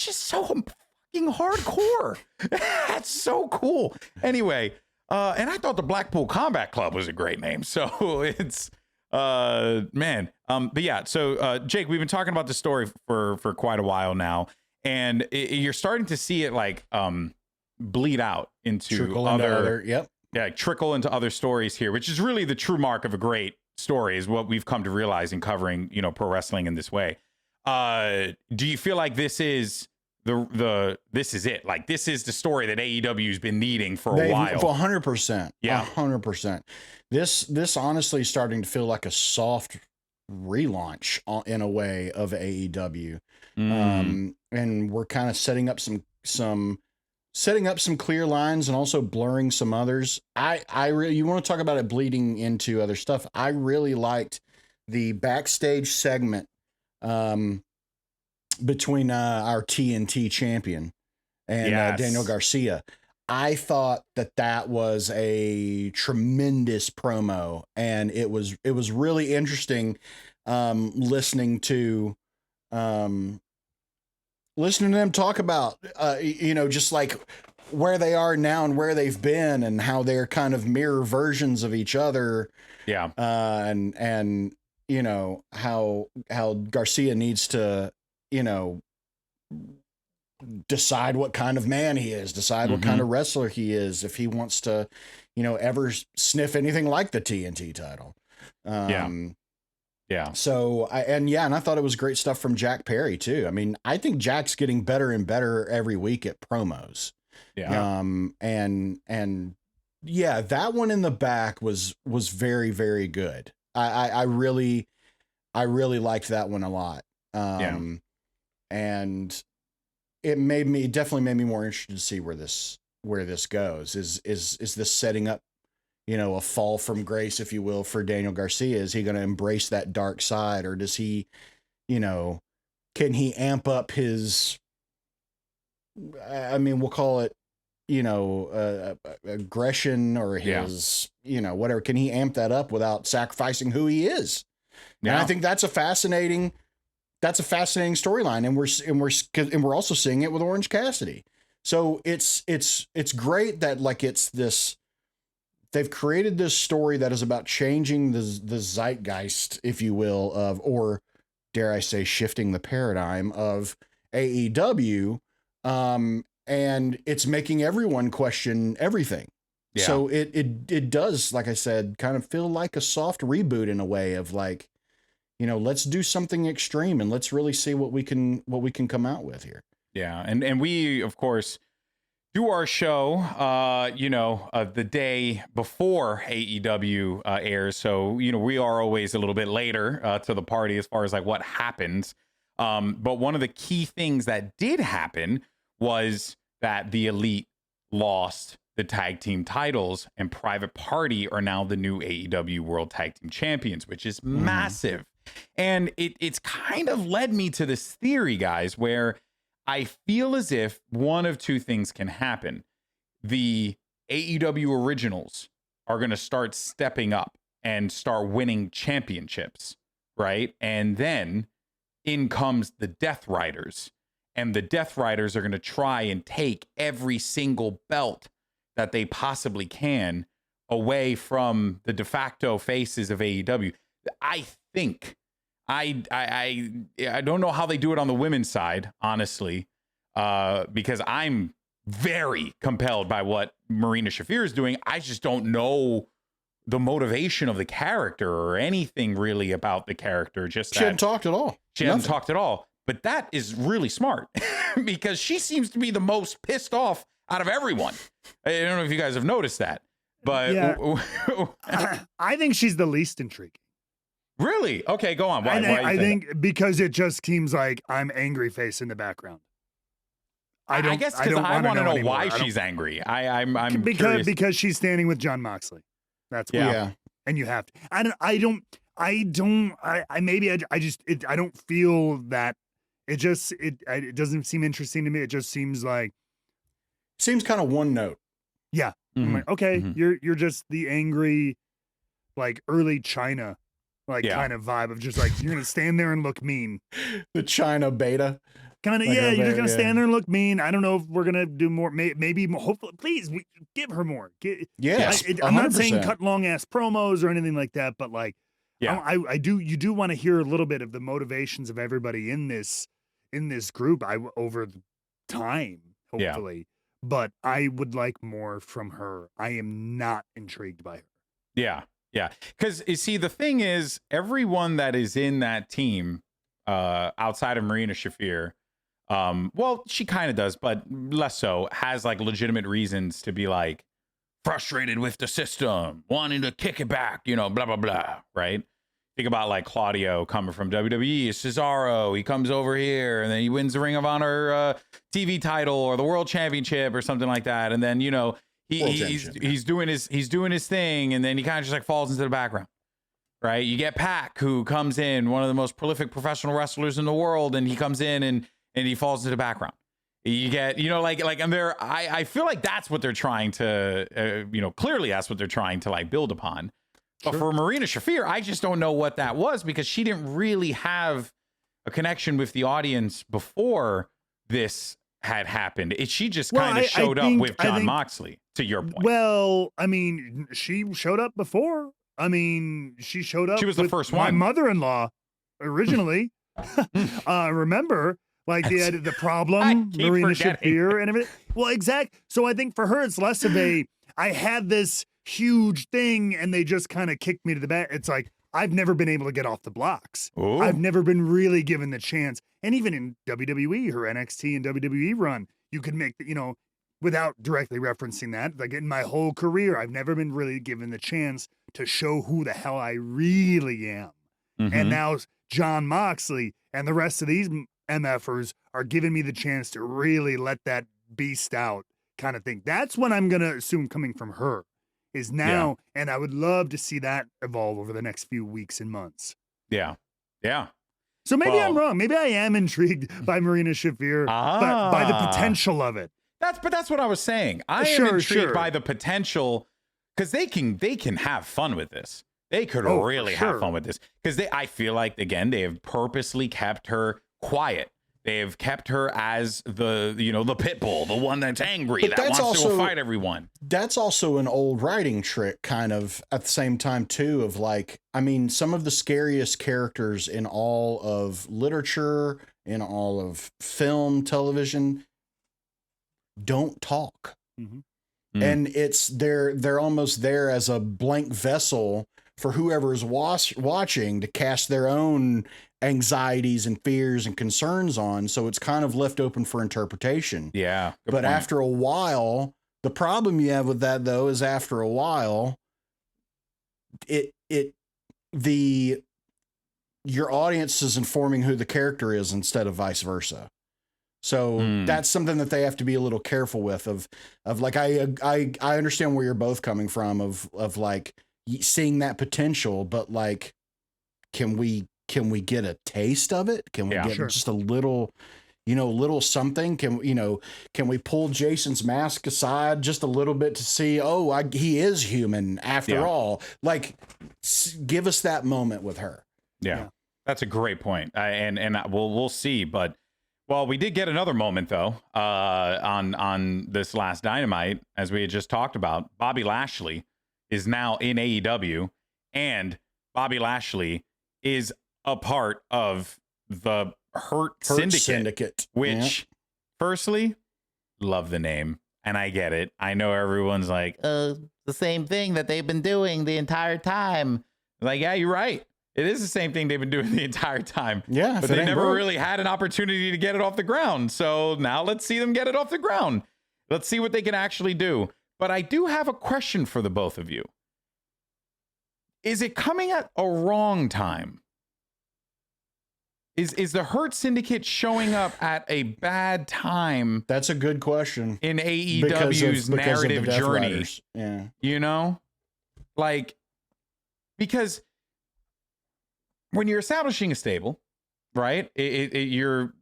just so fucking hardcore. That's so cool. Anyway, and I thought the Blackpool Combat Club was a great name. So it's Man. But yeah, so Jake, we've been talking about this story for quite a while now, and you're starting to see it like bleed out into other yep. Yeah, trickle into other stories here, which is really the true mark of a great story, is what we've come to realize in covering, pro wrestling in this way. Do you feel like this is this is it? Like, this is the story that AEW has been needing for a while? 100%. Yeah. 100%. This honestly is starting to feel like a soft relaunch in a way of AEW. And we're kind of setting up some clear lines and also blurring some others. I really, you want to talk about it bleeding into other stuff. I really liked the backstage segment between our TNT champion and Daniel Garcia. I thought that was a tremendous promo, and it was really interesting listening to them talk about just like where they are now and where they've been and how they're kind of mirror versions of each other. Yeah. And how Garcia needs to, decide what kind of man he is, decide what kind of wrestler he is, if he wants to, ever sniff anything like the TNT title. Yeah. So I thought it was great stuff from Jack Perry too. I mean, I think Jack's getting better and better every week at promos. Yeah. That one in the back was very, very good. I really liked that one a lot. And it definitely made me more interested to see where this goes. Is this setting up, a fall from grace, if you will, for Daniel Garcia? Is he going to embrace that dark side, or does he, can he amp up his, we'll call it, aggression, or his, whatever. Can he amp that up without sacrificing who he is? Yeah. And I think that's a fascinating storyline. And we're also seeing it with Orange Cassidy. So it's great that they've created this story that is about changing the zeitgeist, if you will, or dare I say, shifting the paradigm of AEW. And it's making everyone question everything. Yeah. So it does, like I said, kind of feel like a soft reboot in a way of like, let's do something extreme and let's really see what we can come out with here. Yeah. And we, of course, do our show, the day before AEW airs. So, we are always a little bit later to the party as far as like what happens. But one of the key things that did happen was that the Elite lost the tag team titles, and Private Party are now the new AEW World Tag Team Champions, which is massive. And it's kind of led me to this theory, guys, where I feel as if one of two things can happen. The AEW originals are going to start stepping up and start winning championships, right? And then in comes the Death Riders. And the Death Riders are going to try and take every single belt that they possibly can away from the de facto faces of AEW. I think I don't know how they do it on the women's side, honestly, because I'm very compelled by what Marina Shafir is doing. I just don't know the motivation of the character or anything really about the character. Just she hadn't talked at all. She hasn't talked at all. But that is really smart because she seems to be the most pissed off out of everyone. I don't know if you guys have noticed that, but I think she's the least intriguing. Really? Okay, go on. Why I think because it just seems like I'm angry face in the background. I guess because I want to know why she's angry. I'm because she's standing with Jon Moxley. That's why. Yeah. And you have to. I don't feel that. It doesn't seem interesting to me. It just seems like kind of one note. Yeah. I'm like, okay, you're just the angry, like early China, kind of vibe of just like you're gonna stand there and look mean. The China beta. Kind of, you're just gonna stand there and look mean. I don't know if we're gonna do more. Maybe, hopefully, please give her more. Yes, I'm not saying cut long ass promos or anything like that, but like, Yeah. I do. You do want to hear a little bit of the motivations of everybody in this group. Over time, Yeah. hopefully, but I would like more from her. I am not intrigued by her. Yeah. Yeah. Because you see, the thing is, everyone that is in that team, outside of Marina Shafir, well, she kind of does, but less so, has like legitimate reasons to be like frustrated with the system, wanting to kick it back, you know, blah, blah, blah. Right. Think about like Claudio coming from WWE, Cesaro. He comes over here and then he wins the Ring of Honor TV title or the World Championship or something like that. And then, you know, he's doing his thing, and then he kind of just like falls into the background. Right. You get Pac, who comes in, one of the most prolific professional wrestlers in the world, and he comes in and he falls into the background. You get, you know, like, and I feel like that's what they're trying to, you know, clearly that's what they're trying to like build upon. But for Marina Shafir, I just don't know what that was, because she didn't really have a connection with the audience before this had happened. She just kind of showed up with Jon Moxley, to your point. Well, I mean, she showed up before. I mean, she showed up. She was the first one. My mother-in-law originally. Remember, like they had the problem, Marina Shafir and everything. Well, exactly. So I think for her, it's less of a, I had this huge thing and they just kind of kicked me to the back. It's like, I've never been able to get off the blocks. Ooh. I've never been really given the chance. And even in WWE, her NXT and WWE run, you could make, you know, without directly referencing that, like in my whole career, I've never been really given the chance to show who the hell I really am. Mm-hmm. And now Jon Moxley and the rest of these MFers are giving me the chance to really let that beast out, kind of thing. That's what I'm going to assume coming from her is now. Yeah. And I would love to see that evolve over the next few weeks and months. Yeah. Yeah. So maybe I'm wrong. Maybe I am intrigued by Marina Shafir, but by the potential of it. That's what I was saying. I am intrigued by the potential, because they can have fun with this. They could really have fun with this, because I feel like, again, they have purposely kept her quiet. They have kept her as the, you know, the pit bull, the one that's angry, that wants to fight everyone. That's also an old writing trick, kind of, at the same time, too, of like, I mean, some of the scariest characters in all of literature, in all of film, television, don't talk. Mm-hmm. And it's they're almost there as a blank vessel for whoever is watching to cast their own anxieties and fears and concerns on. So it's kind of left open for interpretation. Yeah. But after a while, the problem you have with that, though, is after a while, your audience is informing who the character is instead of vice versa. So that's something that they have to be a little careful with, of like, I understand where you're both coming from, of like seeing that potential, but like, can we get a taste of it? Can we get just a little, you know, little something? Can we pull Jason's mask aside just a little bit to see, he is human after all? Like, give us that moment with her. Yeah. That's a great point. And we'll see, but well, we did get another moment though, on this last Dynamite, as we had just talked about. Bobby Lashley is now in AEW, and Bobby Lashley is a part of the Hurt Syndicate, which, firstly, love the name, and I get it. I know everyone's like, the same thing that they've been doing the entire time. Like, yeah, you're right. It is the same thing they've been doing the entire time. Yeah, but they never really had an opportunity to get it off the ground. So now let's see them get it off the ground. Let's see what they can actually do. But I do have a question for the both of you. Is it coming at a wrong time? Is the Hurt Syndicate showing up at a bad time? That's a good question. In AEW's narrative journey. Riders. Yeah. You know? Like, because when you're establishing a stable, right? You're,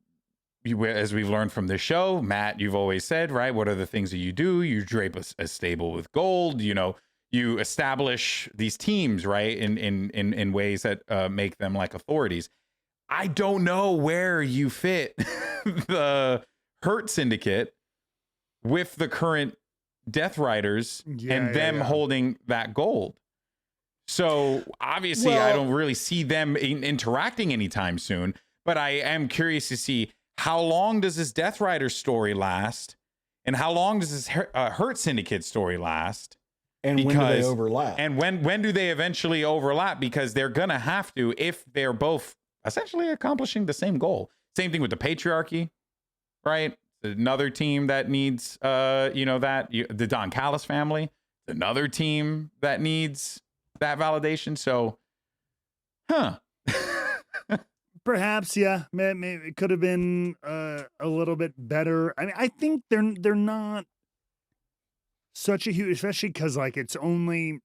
as we've learned from this show, Matt, you've always said, right? What are the things that you do? You drape a stable with gold. You know, you establish these teams, right? In ways that make them like authorities. I don't know where you fit the Hurt Syndicate with the current Death Riders and them holding that gold. So obviously, I don't really see them interacting anytime soon. But I am curious to see how long does this Death Rider story last, and how long does this Hurt Syndicate story last, and when do they overlap? And when do they eventually overlap? Because they're gonna have to if they're both essentially accomplishing the same goal. Same thing with the patriarchy, right? Another team that needs, the Don Callis family. Another team that needs that validation. So, perhaps, yeah, maybe it could have been a little bit better. I mean, I think they're not such a huge, especially because like it's only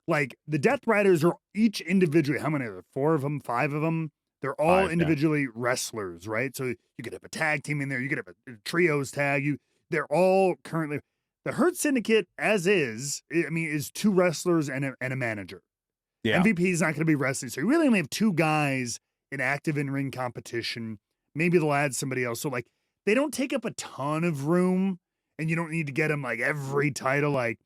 like the Death Riders are each individually. How many are there? 4 of them, 5 of them. They're all 5, individually wrestlers, right? So you could have a tag team in there. You could have a trios tag. They're all currently the Hurt Syndicate as is. I mean, is 2 wrestlers and a manager. Yeah. MVP is not going to be wrestling, so you really only have 2 guys in active in-ring competition. Maybe they'll add somebody else. So like they don't take up a ton of room, and you don't need to get them like every title. Like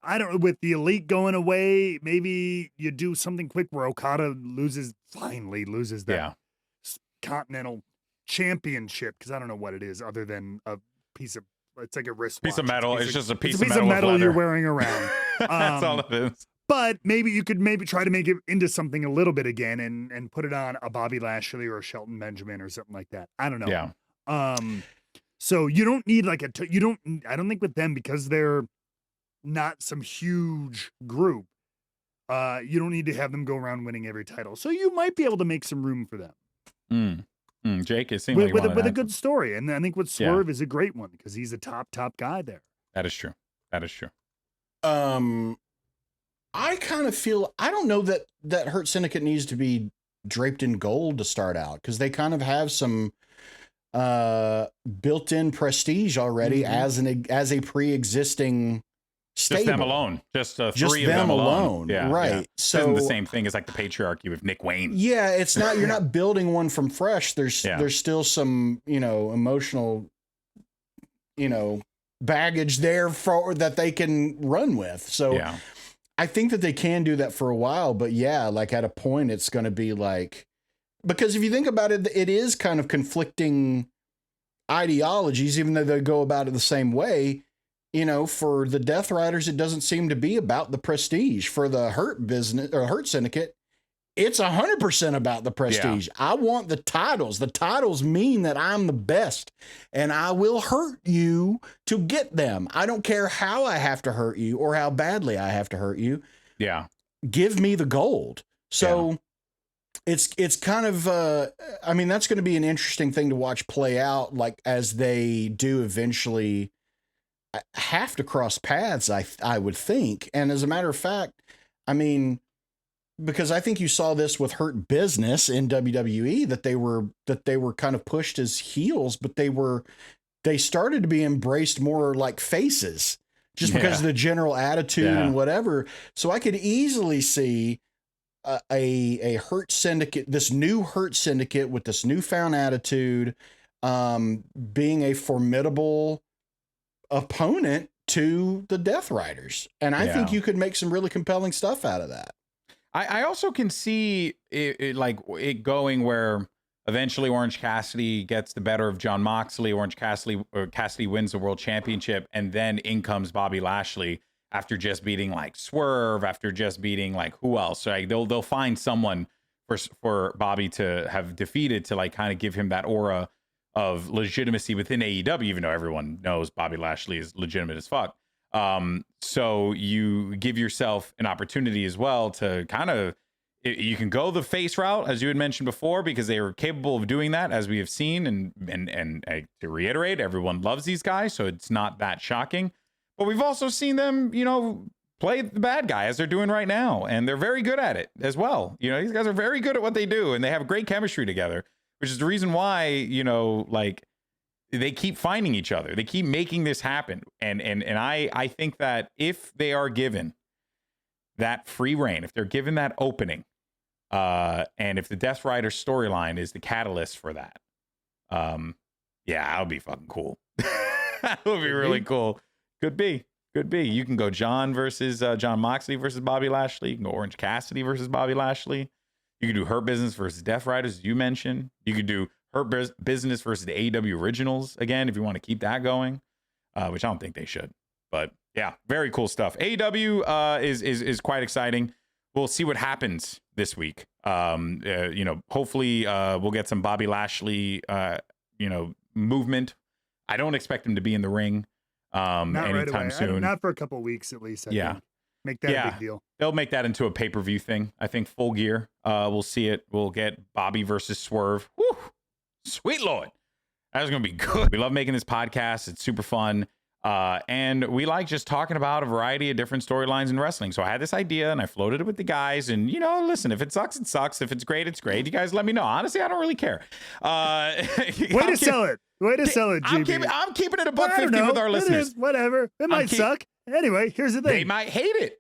I don't, with the Elite going away, maybe you do something quick where Okada finally loses that Continental Championship, because I don't know what it is other than a piece of, it's like a wristwatch. Piece of metal. It's just a piece of metal you're wearing around. That's all it is. But maybe you could try to make it into something a little bit again and put it on a Bobby Lashley or a Shelton Benjamin or something like that. I don't know. Yeah. So you don't need like I don't think with them, because they're not some huge group, you don't need to have them go around winning every title. So you might be able to make some room for them. Jake, it seems like with a good story. And I think with Swerve is a great one because he's a top guy there. That is true. I kind of feel, I don't know that Hurt Syndicate needs to be draped in gold to start out, because they kind of have some built-in prestige already as a pre-existing stable. Just them alone. Just 3 of them alone. Yeah, right. Yeah. So isn't the same thing as like the patriarchy with Nick Wayne. Yeah, it's not, you're not building one from fresh. There's still some, emotional, baggage there for that they can run with. So I think that they can do that for a while, but like at a point it's going to be like, because if you think about it, it is kind of conflicting ideologies, even though they go about it the same way. For the Death Riders, it doesn't seem to be about the prestige. For the Hurt Syndicate, it's 100% about the prestige. Yeah. I want the titles. The titles mean that I'm the best, and I will hurt you to get them. I don't care how I have to hurt you or how badly I have to hurt you. Yeah. Give me the gold. So it's kind of, that's going to be an interesting thing to watch play out, like as they do eventually have to cross paths, I would think. And as a matter of fact, because I think you saw this with Hurt Business in WWE, that they were kind of pushed as heels, but they started to be embraced more like faces, just because of the general attitude and whatever. So I could easily see a Hurt Syndicate, this new Hurt Syndicate with this newfound attitude, being a formidable opponent to the Death Riders. And I think you could make some really compelling stuff out of that. I also can see it going where eventually Orange Cassidy gets the better of Jon Moxley. Cassidy wins the world championship, and then in comes Bobby Lashley after just beating like Swerve, after just beating like who else? Like they'll find someone for Bobby to have defeated to like kind of give him that aura of legitimacy within AEW, even though everyone knows Bobby Lashley is legitimate as fuck. So you give yourself an opportunity as well to kind of, you can go the face route, as you had mentioned before, because they were capable of doing that, as we have seen. And to reiterate, everyone loves these guys, so it's not that shocking. But we've also seen them, play the bad guy as they're doing right now. And they're very good at it as well. These guys are very good at what they do, and they have great chemistry together, which is the reason why, they keep finding each other. They keep making this happen. And I think that if they are given that free reign, if they're given that opening, and if the Death Rider storyline is the catalyst for that, that would be fucking cool. That would be really cool. Could be. Could be. You can go John Moxley versus Bobby Lashley. You can go Orange Cassidy versus Bobby Lashley. You could do Hurt Business versus Death Riders, as you mentioned. You could do Hurt Business versus the AEW Originals again, if you want to keep that going, which I don't think they should. But yeah, very cool stuff. AEW is quite exciting. We'll see what happens this week. Hopefully we'll get some Bobby Lashley, movement. I don't expect him to be in the ring Not anytime right away. soon. Not for a couple of weeks at least. I think. Make that a big deal. They'll make that into a pay-per-view thing. I think Full Gear. We'll see it. We'll get Bobby versus Swerve. Woo! Sweet Lord. That was going to be good. We love making this podcast. It's super fun. And we like just talking about a variety of different storylines in wrestling. So I had this idea and I floated it with the guys. And, listen, if it sucks, it sucks. If it's great, it's great. You guys let me know. Honestly, I don't really care. Way to sell it, GB. I'm keeping it a $1.50 with our listeners. It is, whatever. It might suck. Anyway, here's the thing. They might hate it.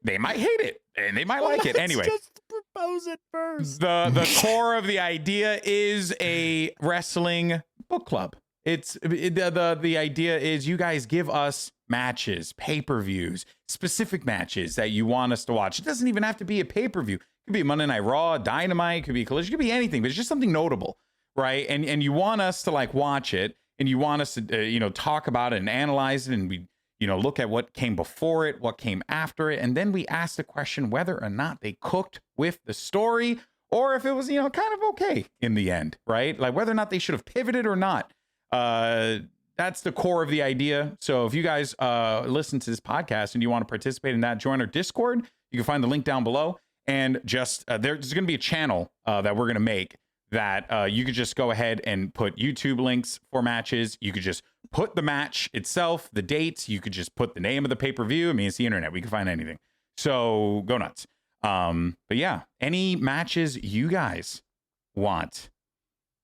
And they might like it. Anyway. Just propose it first. The core of the idea is a wrestling book club. The idea is you guys give us matches, pay-per-views, specific matches that you want us to watch. It doesn't even have to be a pay-per-view. It could be Monday Night Raw, Dynamite, it could be Collision, it could be anything, but it's just something notable, right? And you want us to watch it, and you want us to talk about it and analyze it, and we look at what came before it, what came after it, and then we ask the question whether or not they cooked with the story, or if it was kind of okay in the end, right? Like whether or not they should have pivoted or not. That's the core of the idea. So if you guys listen to this podcast and you want to participate in that, join our Discord. You can find the link down below. And just there's going to be a channel that we're going to make that you could just go ahead and put YouTube links for matches. You could just put the match itself, the dates. You could just put the name of the pay-per-view. I mean, it's the internet. We can find anything. So go nuts. But yeah, any matches you guys want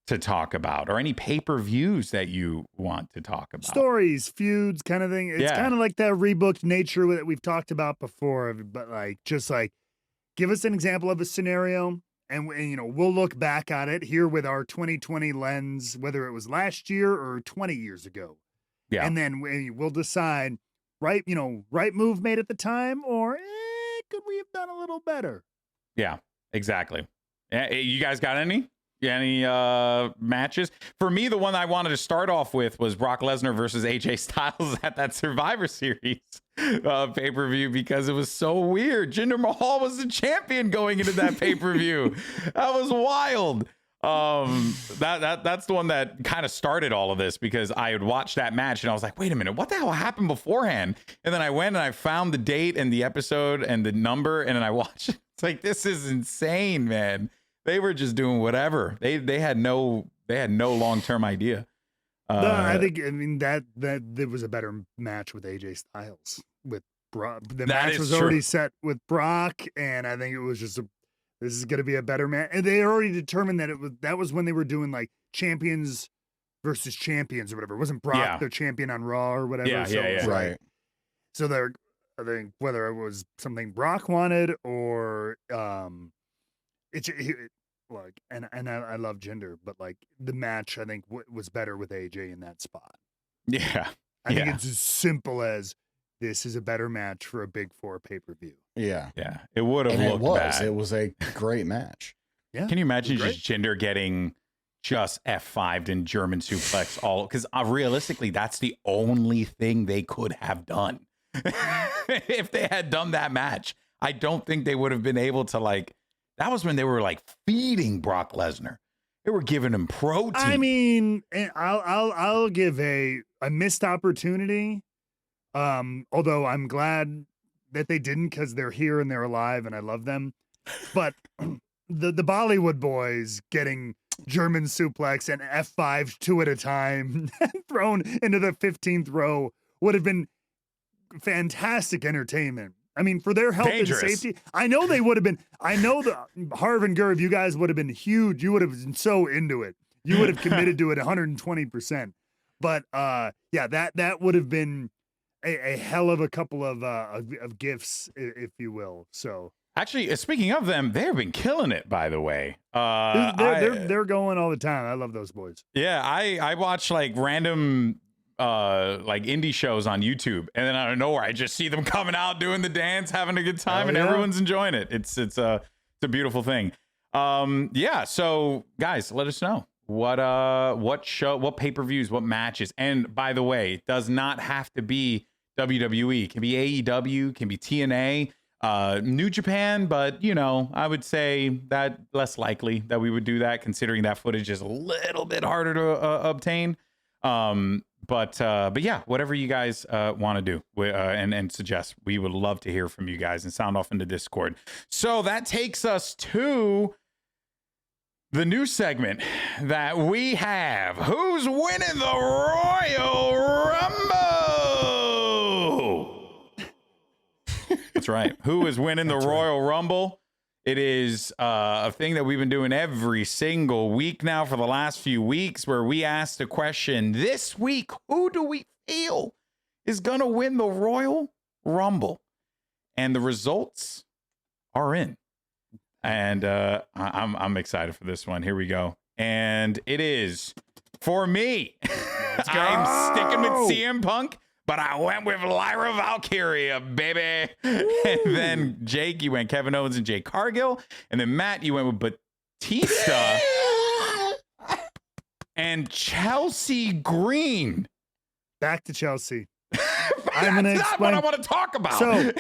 to talk about, or any pay-per-views that you want to talk about, stories, feuds, kind of thing. It's kind of like that rebooked nature that we've talked about before, but just give us an example of a scenario, and we'll look back at it here with our 2020 lens, whether it was last year or 20 years ago. Yeah, and then we'll decide right move made at the time, or could we have done a little better? Yeah, exactly. You guys got any matches? For me, the one I wanted to start off with was Brock Lesnar versus AJ Styles at that Survivor Series pay-per-view, because it was so weird. Jinder Mahal was the champion going into that pay-per-view. That was wild. That's the one that kind of started all of this, because I had watched that match and I was like, wait a minute, what the hell happened beforehand? And then I went and I found the date and the episode and the number, and then I watched it. It's like, this is insane, man. They were just doing whatever. They had no long-term idea. I think that there was a better match with AJ Styles with Brock. The match was already set with Brock, and I think it was just this is going to be a better match. And they already determined that was when they were doing champions versus champions or whatever. It wasn't Brock the champion on Raw or whatever. Yeah. Right. So I think whether it was something Brock wanted or I love Jinder, but the match I think was better with AJ in that spot. Yeah, I think it's as simple as this is a better match for a Big Four pay-per-view. Yeah. It would have looked bad. It was a great match. Yeah. Can you imagine just Jinder getting just F5'd and German suplex all? Because realistically, that's the only thing they could have done. If they had done that match, I don't think they would have been able to that was when they were feeding Brock Lesnar. They were giving him protein. I mean, I'll give a missed opportunity. Although I'm glad that they didn't, because they're here and they're alive and I love them. But the Bollywood boys getting German suplex and F5 two at a time thrown into the 15th row would have been fantastic entertainment. I mean, for their health and safety, I know they would have been. I know that Harv and Gurv, you guys would have been huge. You would have been so into it. You would have committed to it 120%. But that would have been a hell of a couple of gifts, if you will. So actually, speaking of them, they've been killing it. By the way, they're going all the time. I love those boys. Yeah, I watch random like indie shows on YouTube, and then out of nowhere I just see them coming out doing the dance, having a good time, and everyone's enjoying it. It's a beautiful thing. Yeah, so guys, let us know what show, what pay-per-views, what matches. And by the way, it does not have to be WWE. It can be AEW, can be TNA, New Japan, but I would say that less likely that we would do that, considering that footage is a little bit harder to obtain. But yeah, whatever you guys want to do and suggest, we would love to hear from you guys and sound off into Discord. So that takes us to the new segment that we have. Who's winning the Royal Rumble? That's right. Who is winning the Royal Rumble? It is a thing that we've been doing every single week now for the last few weeks, where we ask the question this week: who do we feel is going to win the Royal Rumble? And the results are in. And I'm excited for this one. Here we go. And it is, for me, I'm sticking with CM Punk, but I went with Lyra Valkyria, baby. Woo. And then Jake, you went Kevin Owens and Jade Cargill. And then Matt, you went with Batista and Chelsea Green. Back to Chelsea. I'm going to explain what I want to talk about. So,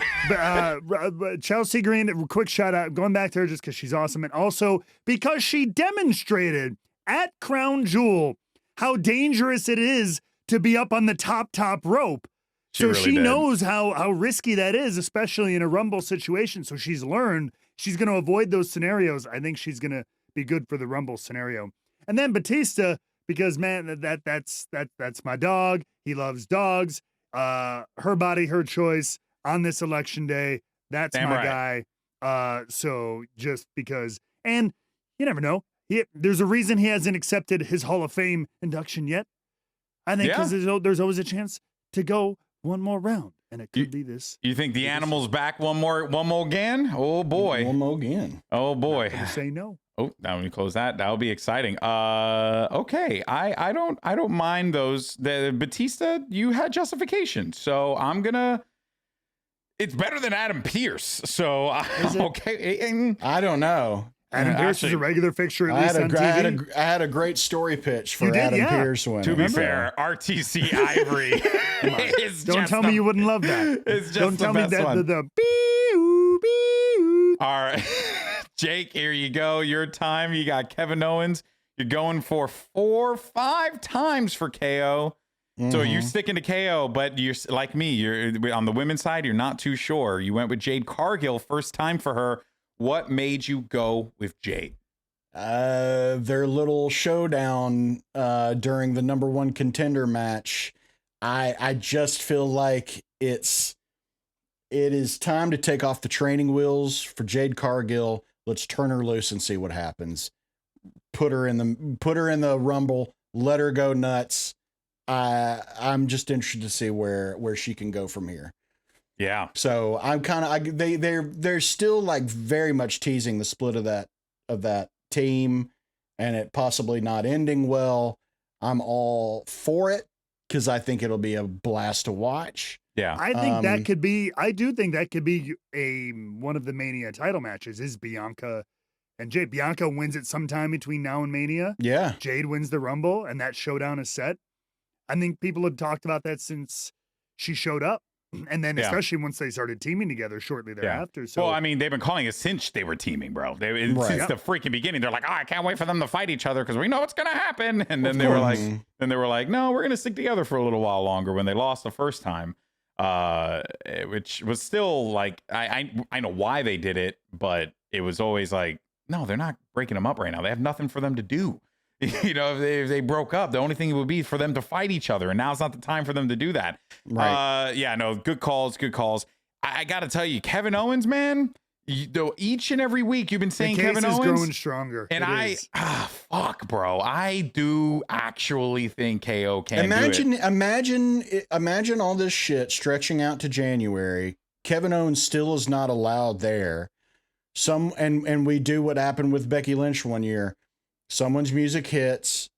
Chelsea Green, quick shout out, going back to her just because she's awesome. And also because she demonstrated at Crown Jewel how dangerous it is to be up on the top rope. She knows how risky that is, especially in a Rumble situation. So she's learned she's going to avoid those scenarios. I think she's going to be good for the Rumble scenario. And then Batista, because man, that's my dog. He loves dogs. Her body, her choice on this election day. That's Damn my right. guy. So just because, and you never know. There's a reason he hasn't accepted his Hall of Fame induction yet. I think because there's always a chance to go one more round, and it could be this. You think the animal's back one more again? Oh boy, one more again. Oh boy. Say no. Oh, now when you close that, that'll be exciting. Okay, I don't mind those. The Batista, you had justification, so I'm gonna. It's better than Adam Pearce, so okay. I don't know. Adam Pearce is a regular fixture at least on TV. I had a great story pitch for Adam Pearce winning. To be fair, RTC Ivory. Don't tell me you wouldn't love that. It's just Don't tell me that one. the bee-oo. All right, Jake, here you go. Your time. You got Kevin Owens. You're going for 4-5 times for KO. Mm-hmm. So you're sticking to KO, but you're like me. You're on the women's side. You're not too sure. You went with Jade Cargill, first time for her. What made you go with Jade? Their little showdown during the number one contender match. I just feel like it is time to take off the training wheels for Jade Cargill. Let's turn her loose and see what happens. Put her in the Rumble. Let her go nuts. I'm just interested to see where she can go from here. Yeah. So I'm kind of they're still like very much teasing the split of that team and it possibly not ending well. I'm all for it because I think it'll be a blast to watch. Yeah. I think that could be. I do think that could be one of the Mania title matches. Is Bianca and Jade. Bianca wins it sometime between now and Mania. Yeah. Jade wins the Rumble and that showdown is set. I think people have talked about that since she showed up. And then especially once they started teaming together shortly thereafter. So, well, I mean, they've been calling it since they were teaming, bro. Since the freaking beginning. They're like, I can't wait for them to fight each other because we know what's going to happen. And then they were like, no, we're going to stick together for a little while longer when they lost the first time, which was still like, I know why they did it, but it was always like, no, they're not breaking them up right now. They have nothing for them to do. If they broke up, the only thing would be for them to fight each other, and now's not the time for them to do that. Right? Good calls. I got to tell you, Kevin Owens, man. Each and every week you've been saying Kevin Owens is growing stronger, and fuck, bro. I do actually think KO can do it. Imagine all this shit stretching out to January. Kevin Owens still is not allowed there. And we do what happened with Becky Lynch one year. Someone's music hits,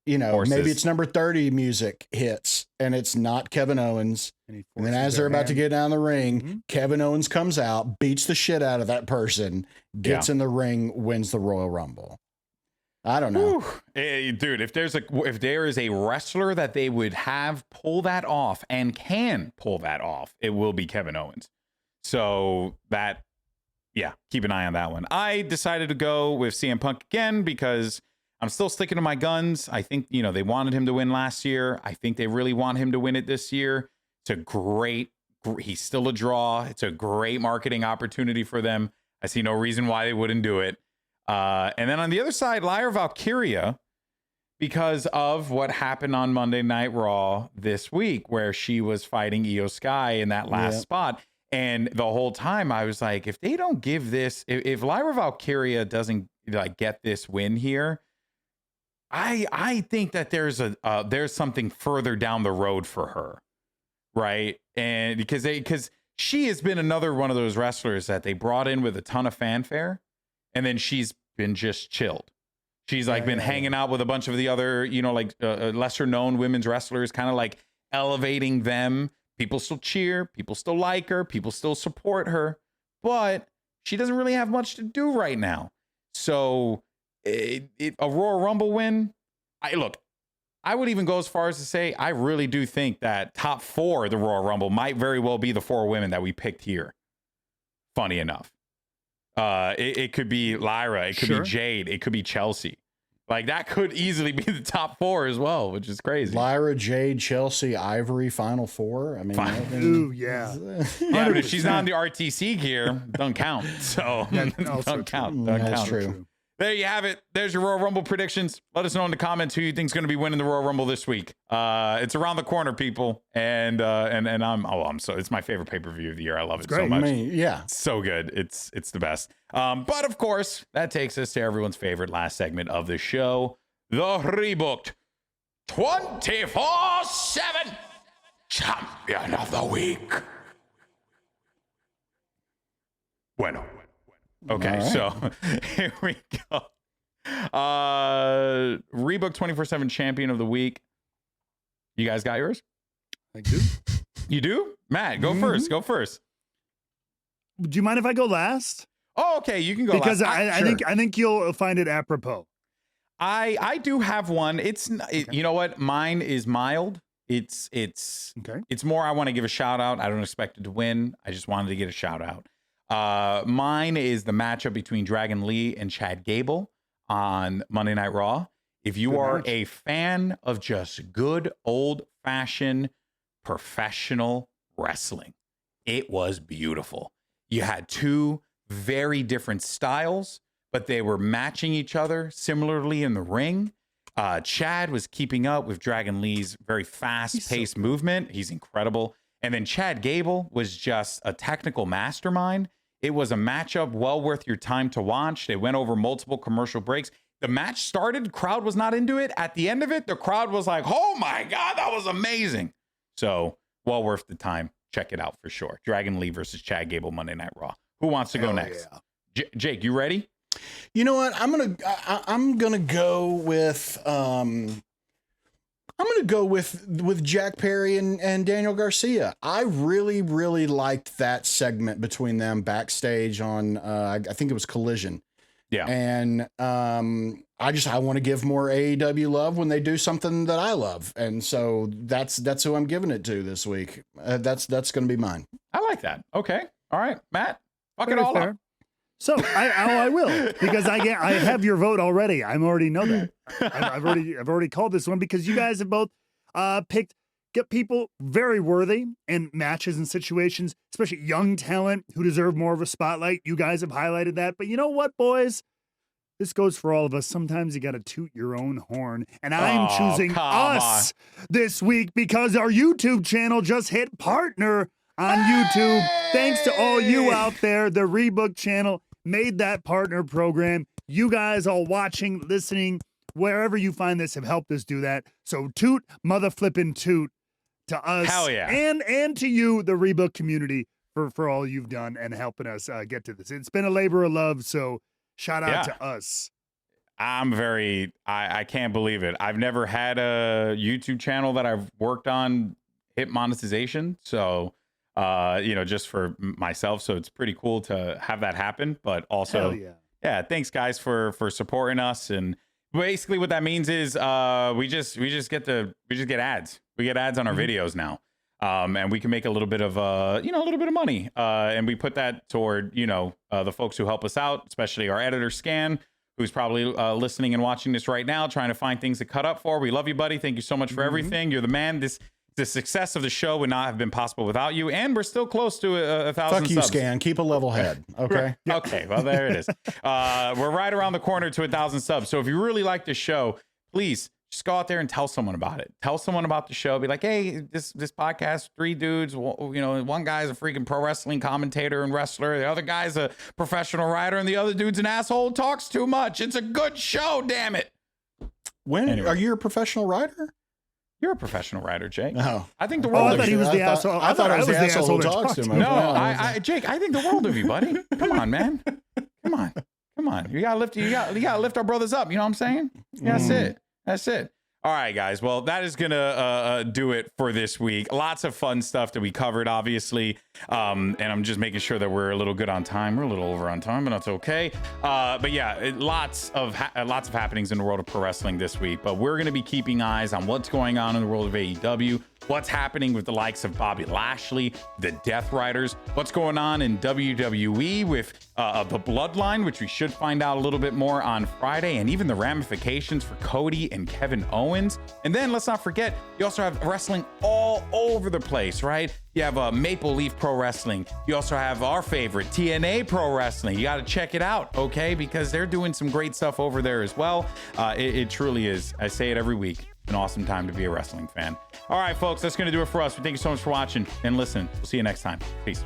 you know, Horses. maybe it's number 30 music hits and it's not Kevin Owens. And then as they're about to get down the ring, Kevin Owens comes out, beats the shit out of that person, gets in the ring, wins the Royal Rumble. I don't know. Hey, dude, if there is a wrestler that they would have pull that off and can pull that off, it will be Kevin Owens. So that, yeah, keep an eye on that one. I decided to go with CM Punk again because I'm still sticking to my guns. I think, you know, they wanted him to win last year. I think they really want him to win it this year. It's a he's still a draw. It's a great marketing opportunity for them. I see no reason why they wouldn't do it. And then on the other side, Lyra Valkyria, because of what happened on Monday Night Raw this week, where she was fighting Io Sky in that last spot. And the whole time I was like, if they don't give this, if Lyra Valkyria doesn't like get this win here, I think that there's something further down the road for her, right? And because she has been another one of those wrestlers that they brought in with a ton of fanfare, and then she's been just chilled. She's like been hanging out with a bunch of the other, you know, like lesser known women's wrestlers, kind of like elevating them. People still cheer, people still like her, people still support her, but she doesn't really have much to do right now. So a Royal Rumble win, I would even go as far as to say I really do think that top 4 of the Royal Rumble might very well be the 4 women that we picked here. Funny enough. It could be Lyra, it could be Jade, it could be Chelsea. Like that could easily be the top 4 as well, which is crazy. Lyra, Jade, Chelsea, Ivory, Final 4. I mean, yeah, but if she's not in the RTC gear, don't count. So don't count. That's true. There you have it. There's your Royal Rumble predictions. Let us know in the comments who you think's going to be winning the Royal Rumble this week. It's around the corner, people, and it's my favorite pay-per-view of the year. I love it so much. It's so good. It's the best. But of course, that takes us to everyone's favorite last segment of the show, the Rebooked 24/7 Champion of the Week. Bueno. Okay, so here we go. Rebooked 24/7 Champion of the Week. You guys got yours? I do. You do? Matt, go first. Go first. Do you mind if I go last? Oh, okay. You can go because last. I think you'll find it apropos. I do have one. You know what? Mine is mild. It's more I want to give a shout out. I don't expect it to win. I just wanted to get a shout out. Mine is the matchup between Dragon Lee and Chad Gable on Monday Night Raw. If you are a fan of just good old-fashioned professional wrestling, it was beautiful. You had 2 very different styles, but they were matching each other similarly in the ring. Chad was keeping up with Dragon Lee's very fast-paced movement. He's incredible. And then Chad Gable was just a technical mastermind. It was a matchup well worth your time to watch. They went over multiple commercial breaks. The match started, crowd was not into it. At the end of it, the crowd was like, oh my God, that was amazing. So well worth the time. Check it out for sure. Dragon Lee versus Chad Gable, Monday Night Raw. Who wants to go next? Yeah. Jake, you ready? You know what? I'm gonna go with Jack Perry and Daniel Garcia. I really, really liked that segment between them backstage on I think it was Collision. Yeah. And I want to give more AEW love when they do something that I love. And so that's who I'm giving it to this week. That's going to be mine. I like that. Okay. All right, Matt, fuck it all up. So I will, because I have your vote already. I already know that. I've already called this one because you guys have both get people very worthy in matches and situations, especially young talent who deserve more of a spotlight. You guys have highlighted that. But you know what, boys? This goes for all of us. Sometimes you got to toot your own horn. And I'm choosing us this week because our YouTube channel just hit partner on YouTube. Thanks to all you out there. The Rebooked channel made that partner program. You guys all watching, listening, wherever you find this have helped us do that. So toot, mother flippin' toot to us. Hell yeah. And to you, the Rebooked community, for all you've done and helping us get to this. It's been a labor of love, so shout out to us. I can't believe it. I've never had a YouTube channel that I've worked on hit monetization. So, just for myself. So it's pretty cool to have that happen, but also, yeah, thanks guys for supporting us. And basically what that means is, we just get ads. We get ads on our videos now. And we can make a little bit of, a little bit of money. And we put that toward, the folks who help us out, especially our editor Scan, who's probably listening and watching this right now, trying to find things to cut up for. We love you, buddy. Thank you so much for everything. You're the man. The success of the show would not have been possible without you. And we're still close to 1,000 Fuck you, subs. Scan. Keep a level head. Okay. Okay. Well, there it is. We're right around the corner to 1,000 subs. So if you really like the show, please just go out there and tell someone about it. Tell someone about the show. Be like, hey, this podcast, 3 dudes, one guy's a freaking pro wrestling commentator and wrestler. The other guy's a professional writer and the other dude's an asshole who talks too much. It's a good show, damn it. Are you a professional writer? You're a professional writer, Jake. Oh. I think the world I of thought he you. was the asshole. I thought I was the asshole who talks to him. No, Jake, I think the world of you, buddy. Come on, man. Come on. You gotta lift our brothers up. You know what I'm saying? Yeah, that's it. All right, guys. Well, that is gonna do it for this week. Lots of fun stuff that we covered, obviously. And I'm just making sure that we're a little good on time. We're a little over on time, but that's okay. But yeah, lots of happenings in the world of pro wrestling this week. But we're gonna be keeping eyes on what's going on in the world of AEW. What's happening with the likes of Bobby Lashley, the Death Riders, what's going on in WWE with the Bloodline, which we should find out a little bit more on Friday, and even the ramifications for Cody and Kevin Owens. And then let's not forget, you also have wrestling all over the place, right? You have Maple Leaf Pro Wrestling. You also have our favorite, TNA Pro Wrestling. You got to check it out, okay? Because they're doing some great stuff over there as well. It truly is, I say it every week, an awesome time to be a wrestling fan. All right, folks, that's going to do it for us. We thank you so much for watching and listening. We'll see you next time. Peace.